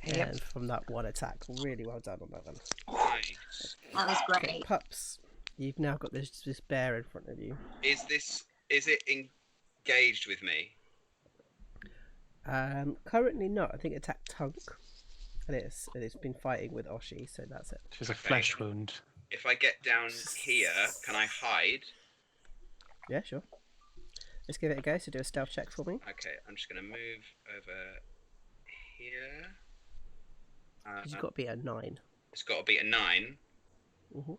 Yep. And from that one attack, really well done on that one. Nice. That was Okay, great. Pups, you've now got this bear in front of you. Is it engaged with me? Currently not. I think it attacked Tunk, and it's been fighting with Oshi, so that's it. She's a flesh wound. If I get down here, can I hide? Yeah, sure. Let's give it a go. So do a stealth check for me. Okay, I'm just gonna move over here. You've got to be a 9. It's got to be a 9. Mm-hmm.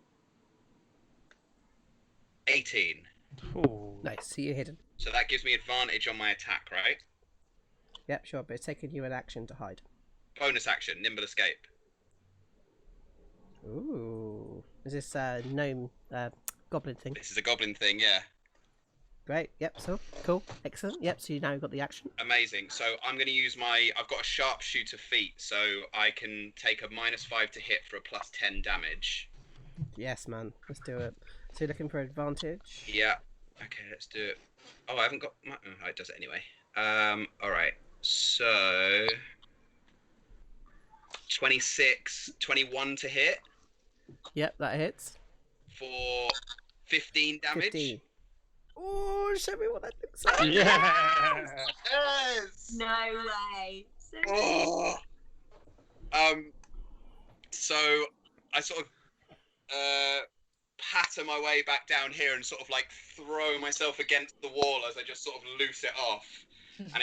18. Oh. Nice. So you're hidden. So that gives me advantage on my attack, right? Yep, sure. But it's taking you an action to hide. Bonus action, nimble escape. Ooh. Is this gnome goblin thing? This is a goblin thing, yeah. Great. Yep. So cool. Excellent. Yep. So you now got the action. Amazing. So I'm going to use I've got a sharpshooter feat, so I can take a -5 to hit for a +10 damage. Yes, man. Let's do it. So you're looking for advantage. Yeah. Okay, let's do it. Oh, I haven't got my... Oh, it does it anyway. All right. So 21 to hit. Yep, that hits. For 15 damage. 15. Oh, show me what that looks like. Yeah. Yes. No way. So Oh. So I sort of patter my way back down here and sort of like throw myself against the wall as I just sort of loose it off, and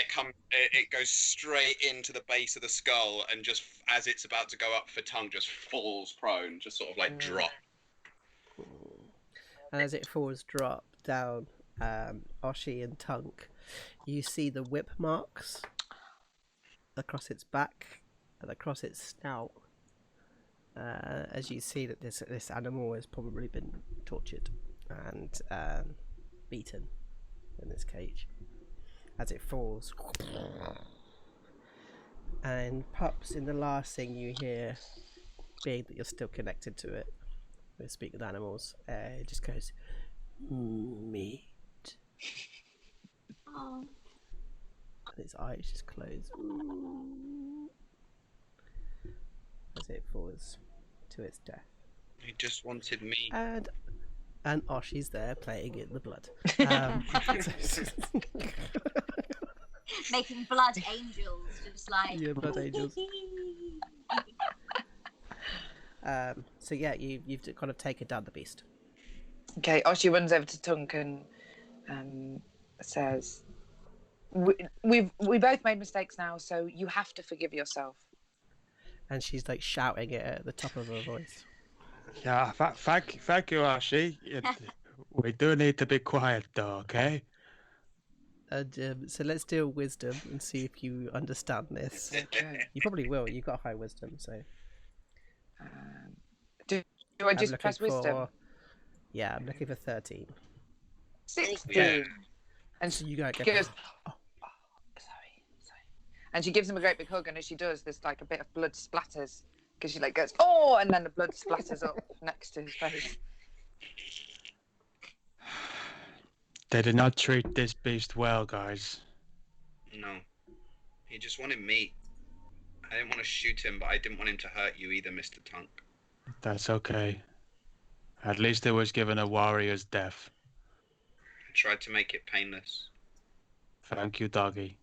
it goes straight into the base of the skull, and just as it's about to go up for Tongue, just falls prone, just sort of like drop. And as it falls drop down, Oshi and Tunk, you see the whip marks across its back and across its snout. As you see that this animal has probably been tortured and beaten in this cage as it falls. And Pups, in the last thing you hear, being that you're still connected to it, with speak with animals, it just goes, meat. Oh. And its eyes just close as it falls to its death. He just wanted me. And Oshi's there playing in the blood. Making blood angels, just like Yeah, blood angels. So yeah, you've kind of taken down the beast. Okay, Oshi runs over to Tunk and says, we both made mistakes now, so you have to forgive yourself. And she's like shouting it at the top of her voice. Yeah, thank you, Ashi. We do need to be quiet, though, okay? And so let's do a wisdom and see if you understand this. Okay. You probably will. You've got high wisdom, so. Do I I'm just looking press wisdom? for- Yeah, I'm looking for 13. 16. Yeah. And So she you go. goes, sorry. And she gives him a great big hug, and as she does, there's like a bit of blood splatters because she like goes, oh, and then the blood splatters up next to his face. They did not treat this beast well, guys. No. He just wanted meat. I didn't want to shoot him, but I didn't want him to hurt you either, Mr. Tunk. That's okay. At least it was given a warrior's death. I tried to make it painless. Thank you, doggy.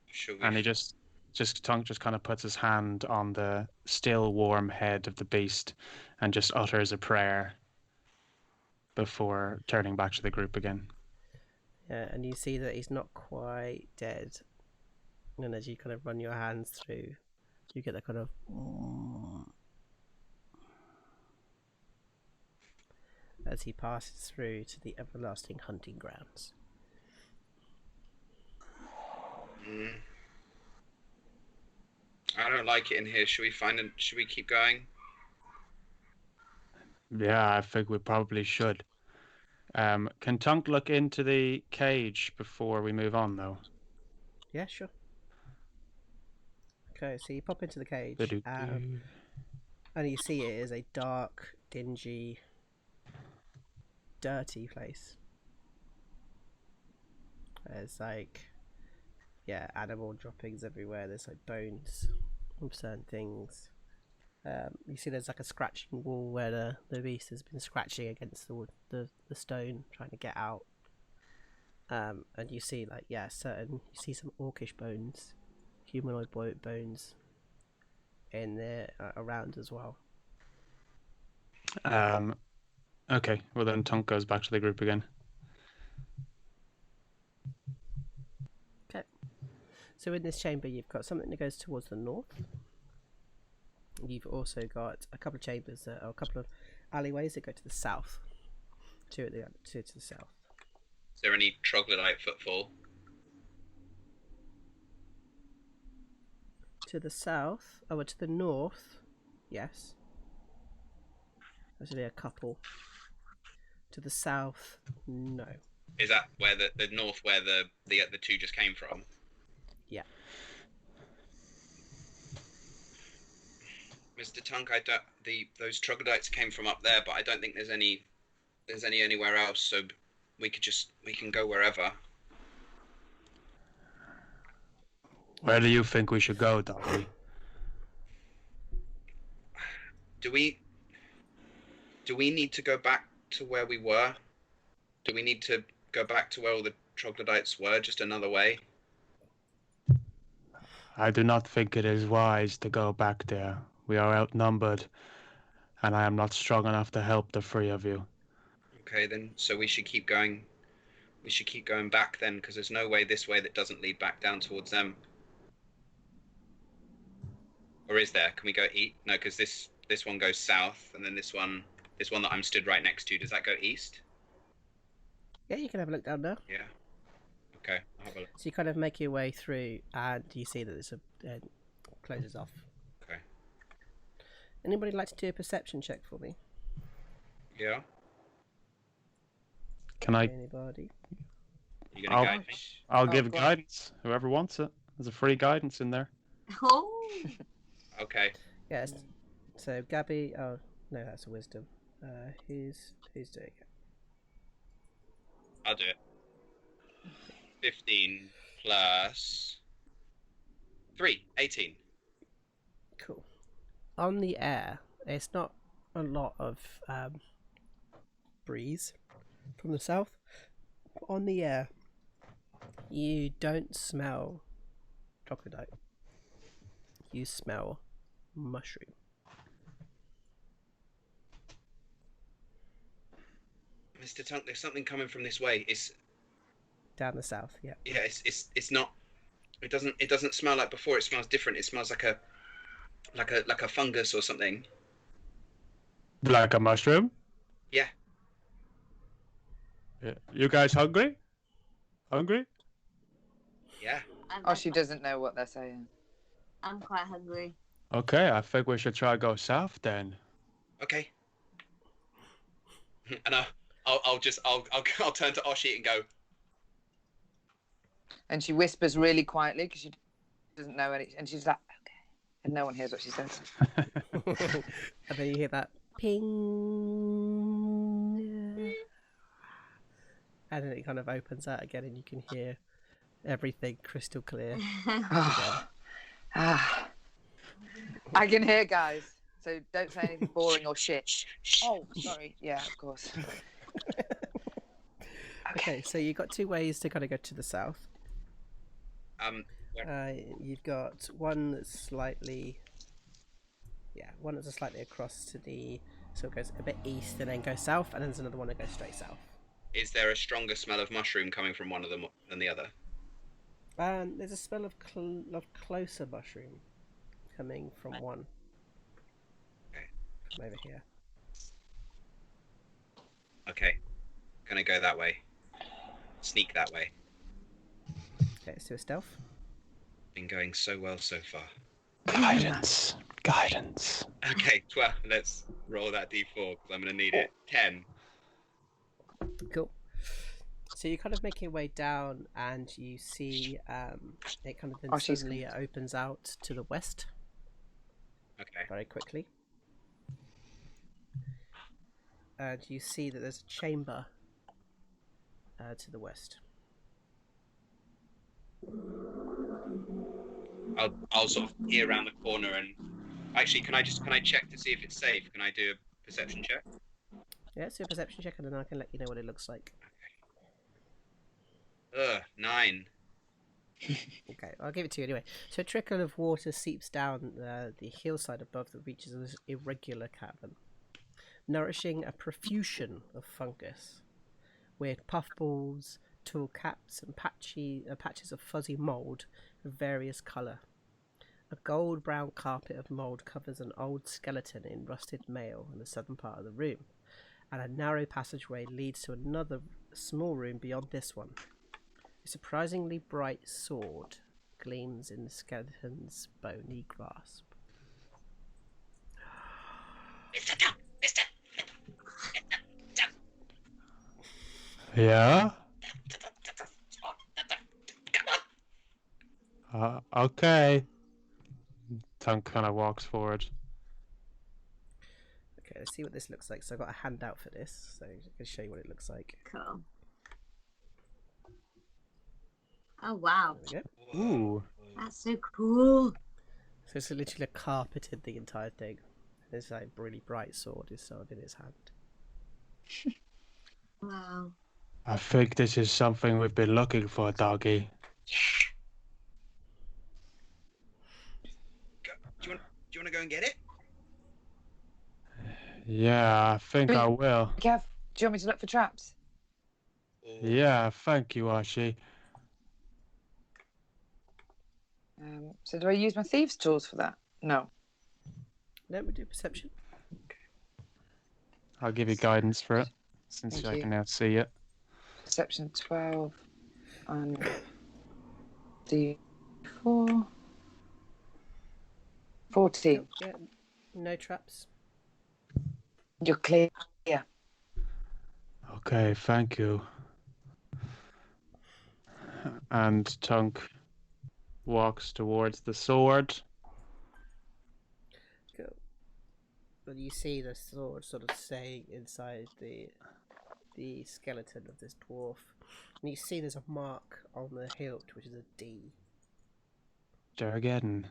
Should we? And he Tunk just kind of puts his hand on the still warm head of the beast and just utters a prayer before turning back to the group again. Yeah, and you see that he's not quite dead. And as you kind of run your hands through, you get that kind of as he passes through to the everlasting hunting grounds. I don't like it in here. Should we keep going? Yeah, I think we probably should. Can Tunk look into the cage before we move on, though? Yeah, sure. Okay, so you pop into the cage, Ba-do-do. and you see it is a dark, dingy, dirty place. There's like, animal droppings everywhere. There's like bones of certain things. You see there's like a scratching wall where the beast has been scratching against the stone trying to get out. And you see like, you see some orcish bones, humanoid bones in there around as well. Okay, well then Tunk goes back to the group again. Okay. So in this chamber you've got something that goes towards the north. You've also got a couple of chambers, or a couple of alleyways that go to the south. Two to the south. Is there any troglodyte footfall? To the south, to the north, yes. There's only a couple. To the south, no. Is that where the north where the two just came from? Yeah. Mr. Tunk, those troglodytes came from up there, but I don't think there's any anywhere else. So we can go wherever. Where do you think we should go, Doggy? Do we need to go back to where we were? Do we need to go back to where all the troglodytes were, just another way? I do not think it is wise to go back there. We are outnumbered, and I am not strong enough to help the three of you. Okay, then. So we should keep going. We should keep going back then, because there's no way this way that doesn't lead back down towards them. Or is there? Can we go east? No, because this one goes south, and then this one that I'm stood right next to, does that go east? Yeah, you can have a look down now. Yeah. Okay, I'll have a look. So you kind of make your way through, and you see that it's closes off. Okay. Anybody like to do a perception check for me? Yeah. Can I? Anybody? You gonna guide me? I'll Oh, give God. guidance. Whoever wants it. There's a free guidance in there. Oh, Okay. Yes. So Gabby. Oh no, that's a wisdom. Who's doing it? I'll do it. 15 plus 3, 18. Cool. On the air, it's not a lot of breeze from the south. On the air, you don't smell troglodyte. You smell mushroom. Mr. Tunk, there's something coming from this way. It's Down the south, yeah. yeah. It's not. It doesn't smell like before. It smells different. It smells like a fungus or something. Like a mushroom? Yeah. You guys hungry? Hungry? Yeah. Oh, she doesn't know what they're saying. I'm quite hungry. Okay, I think we should try go south then. Okay. And I'll turn to Oshi and go. And she whispers really quietly because she doesn't know any. And she's like, okay. And no one hears what she says. And then you hear that ping. And then it kind of opens out again and you can hear everything crystal clear. Ah. I can hear, guys. So don't say anything boring or shit. Oh, sorry. Yeah, of course. Okay, so you've got two ways to kind of go to the south. You've got one that's slightly across to the, so it goes a bit east and then goes south, and then there's another one that goes straight south. Is there a stronger smell of mushroom coming from one of them than the other? There's a smell of closer mushroom coming from one. Okay. From over here. Okay. Gonna go that way. Sneak that way. Okay, let's do a stealth. Been going so well so far. Guidance. Okay, 12. Let's roll that d4 because I'm gonna need it. 10. Cool. So you kind of make your way down, and you see it kind of then suddenly opens out to the west. Okay. Very quickly. And you see that there's a chamber to the west. I'll sort of peer around the corner and actually, can I check to see if it's safe? Can I do a perception check? Yeah, so a perception check, and then I can let you know what it looks like. 9. Okay, I'll give it to you anyway. So a trickle of water seeps down the hillside above that reaches this irregular cavern, nourishing a profusion of fungus, with puffballs, tall caps, and patches of fuzzy mould of various colour. A gold-brown carpet of mould covers an old skeleton in rusted mail in the southern part of the room, and a narrow passageway leads to another small room beyond this one. A surprisingly bright sword gleams in the skeleton's bony grasp. Yeah? Okay. Tunk kind of walks forward. Okay, let's see what this looks like. So I've got a handout for this, so I can show you what it looks like. Cool. Oh wow, There we go. Ooh. that's so cool. So it's literally carpeted the entire thing. This like really bright sword is sort of in his hand. Wow. I think this is something we've been looking for, doggy. Do you want to go and get it? Yeah, I think I will. Kev, do you want me to look for traps? Yeah, thank you, Ashi. So do I use my thieves' tools for that? No. No, we do perception. I'll give you guidance for it, since Thank I you. can now see it. Perception 12 and D4. 14. Cool. Yeah, no traps. You're clear. Okay, thank you. And Tunk walks towards the sword. Cool. But you see the sword sort of staying inside the skeleton of this dwarf, and you see there's a mark on the hilt, which is a D. Durgeddon.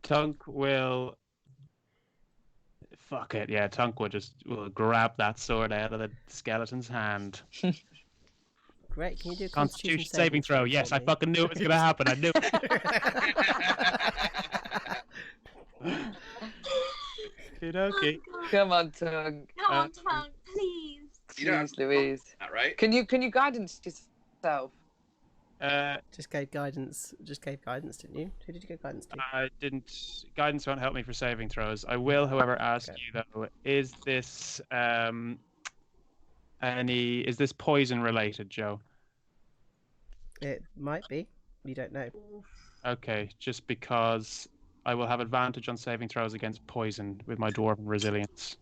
Tunk will. Fuck it, yeah. Tunk will grab that sword out of the skeleton's hand. Great, can you do a Constitution saving throw? Yes, I fucking knew it was gonna happen. I knew it. Okay. Come on, Tongue. Come on, Tongue, please. You don't have Jeez Louise. that, right? Can you guidance yourself? Just gave guidance, didn't you? Who did you give guidance to? I didn't. Guidance won't help me for saving throws. I will, however, ask you though: is this is this poison related, Joe? It might be. You don't know. Okay, just because I will have advantage on saving throws against poison with my dwarven resilience.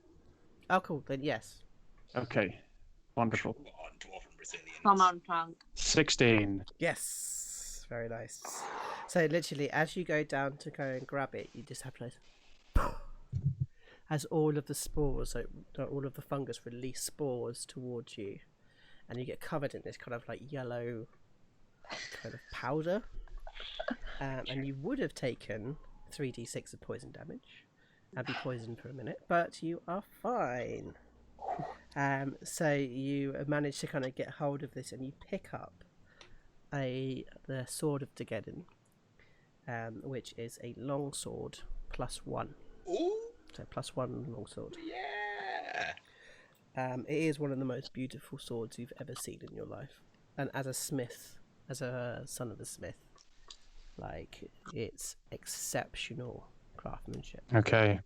Oh, cool. Then yes. Okay, wonderful. Come on, dwarven resilience. Come on, Tongue. 16. Yes. Very nice. So literally, as you go down to go and grab it, you just have to, as all of the spores, so all of the fungus release spores towards you, and you get covered in this kind of like yellow kind of powder. And you would have taken 3d6 of poison damage and be poisoned for a minute, but you are fine. So you manage to kind of get hold of this, and you pick up the sword of Degeddon, which is a long sword +1. Ooh, So +1 long sword. yeah. It is one of the most beautiful swords you've ever seen in your life, and as a smith, as a son of a smith, like, it's exceptional craftsmanship. Okay.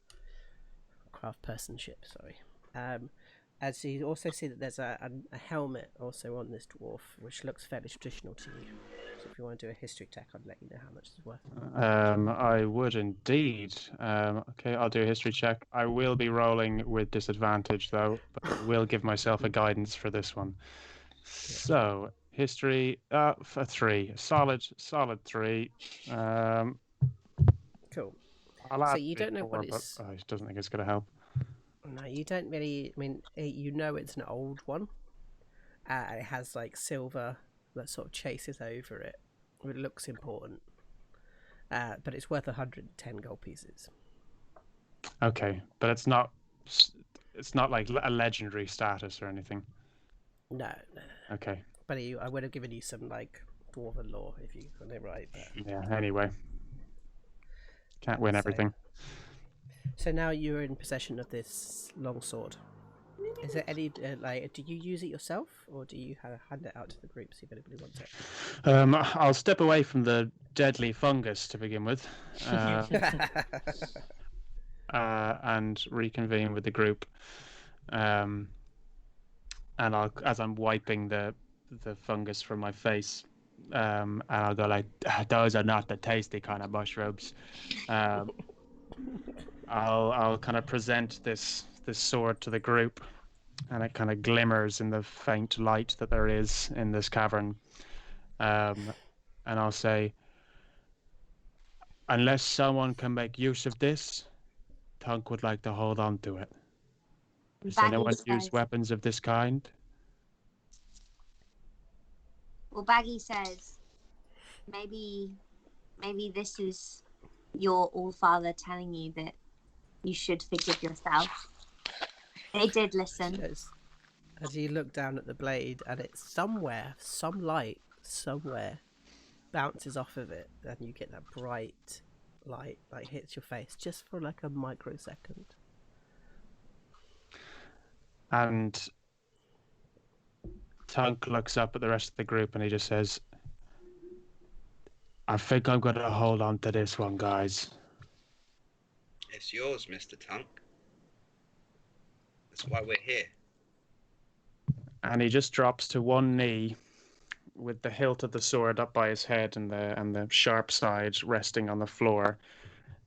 Craftspersonship, sorry. As you also see that there's a helmet also on this dwarf, which looks fairly traditional to you. So if you want to do a history check, I'd let you know how much it's worth. I would indeed. Okay, I'll do a history check. I will be rolling with disadvantage though, but I will give myself a guidance for this one. So history, for 3, solid 3. Cool. I'll So add you don't know 4, what it's. but I doesn't think it's going to help. No, you don't really. I mean, you know it's an old one. And it has like silver that sort of chases over it. It looks important. But it's worth 110 gold pieces. Okay, but it's not like a legendary status or anything. No. Okay. But I would have given you some like dwarven lore if you got it right. But... Yeah. Anyway, can't win everything. So now you're in possession of this long sword. Is there any do you use it yourself, or do you hand it out to the group, see if anybody wants it? I'll step away from the deadly fungus to begin with, and reconvene with the group. And as I'm wiping the fungus from my face, and I'll go like, "Those are not the tasty kind of mushrooms." I'll kind of present this sword to the group, and it kind of glimmers in the faint light that there is in this cavern. And I'll say, unless someone can make use of this, Tunk would like to hold on to it. Does anyone use weapons of this kind? Well, Baggy says, maybe this is your All-Father telling you that you should forgive yourself. They did listen. As you look down at the blade, and it's somewhere, some light somewhere bounces off of it, and you get that bright light like hits your face just for like a microsecond. And Tunk looks up at the rest of the group and he just says, I think I'm gonna hold on to this one, guys. It's yours, Mr. Tunk. That's why we're here. And he just drops to one knee, with the hilt of the sword up by his head and the sharp side resting on the floor,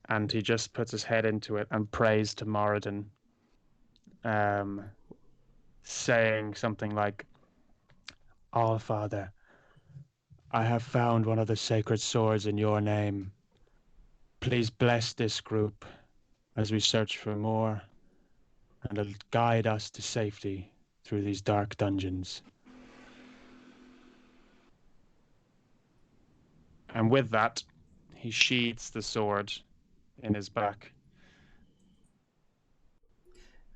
and he just puts his head into it and prays to Moradin, saying something like, "All Father, I have found one of the sacred swords in your name. Please bless this group as we search for more, and guide us to safety through these dark dungeons." And with that, he sheathes the sword in his back.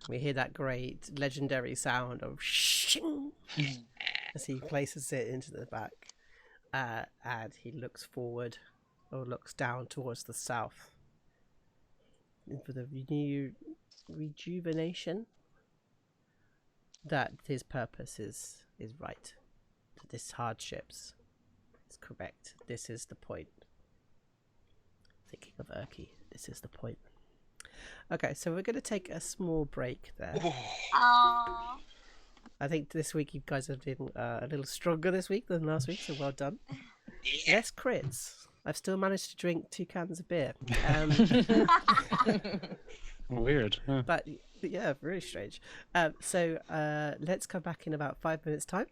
We hear that great legendary sound of shing as he places it into the back. And he looks forward, or looks down towards the south. For the rejuvenation that his purpose is right. That this hardships is correct. This is the point. Thinking of Urki, this is the point. Okay, so we're going to take a small break there. Aww. I think this week you guys have been a little stronger this week than last week, so well done. Yeah. Less crits. I've still managed to drink 2 cans of beer. Weird. Huh? But yeah, very strange. So let's come back in about 5 minutes' time,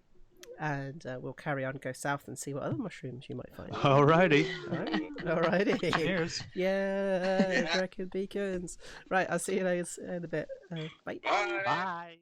and we'll carry on, go south, and see what other mushrooms you might find. Alrighty. Alrighty. Cheers. Yeah, Dragon beacons. Right, I'll see you guys in a bit. Bye. Bye. Bye.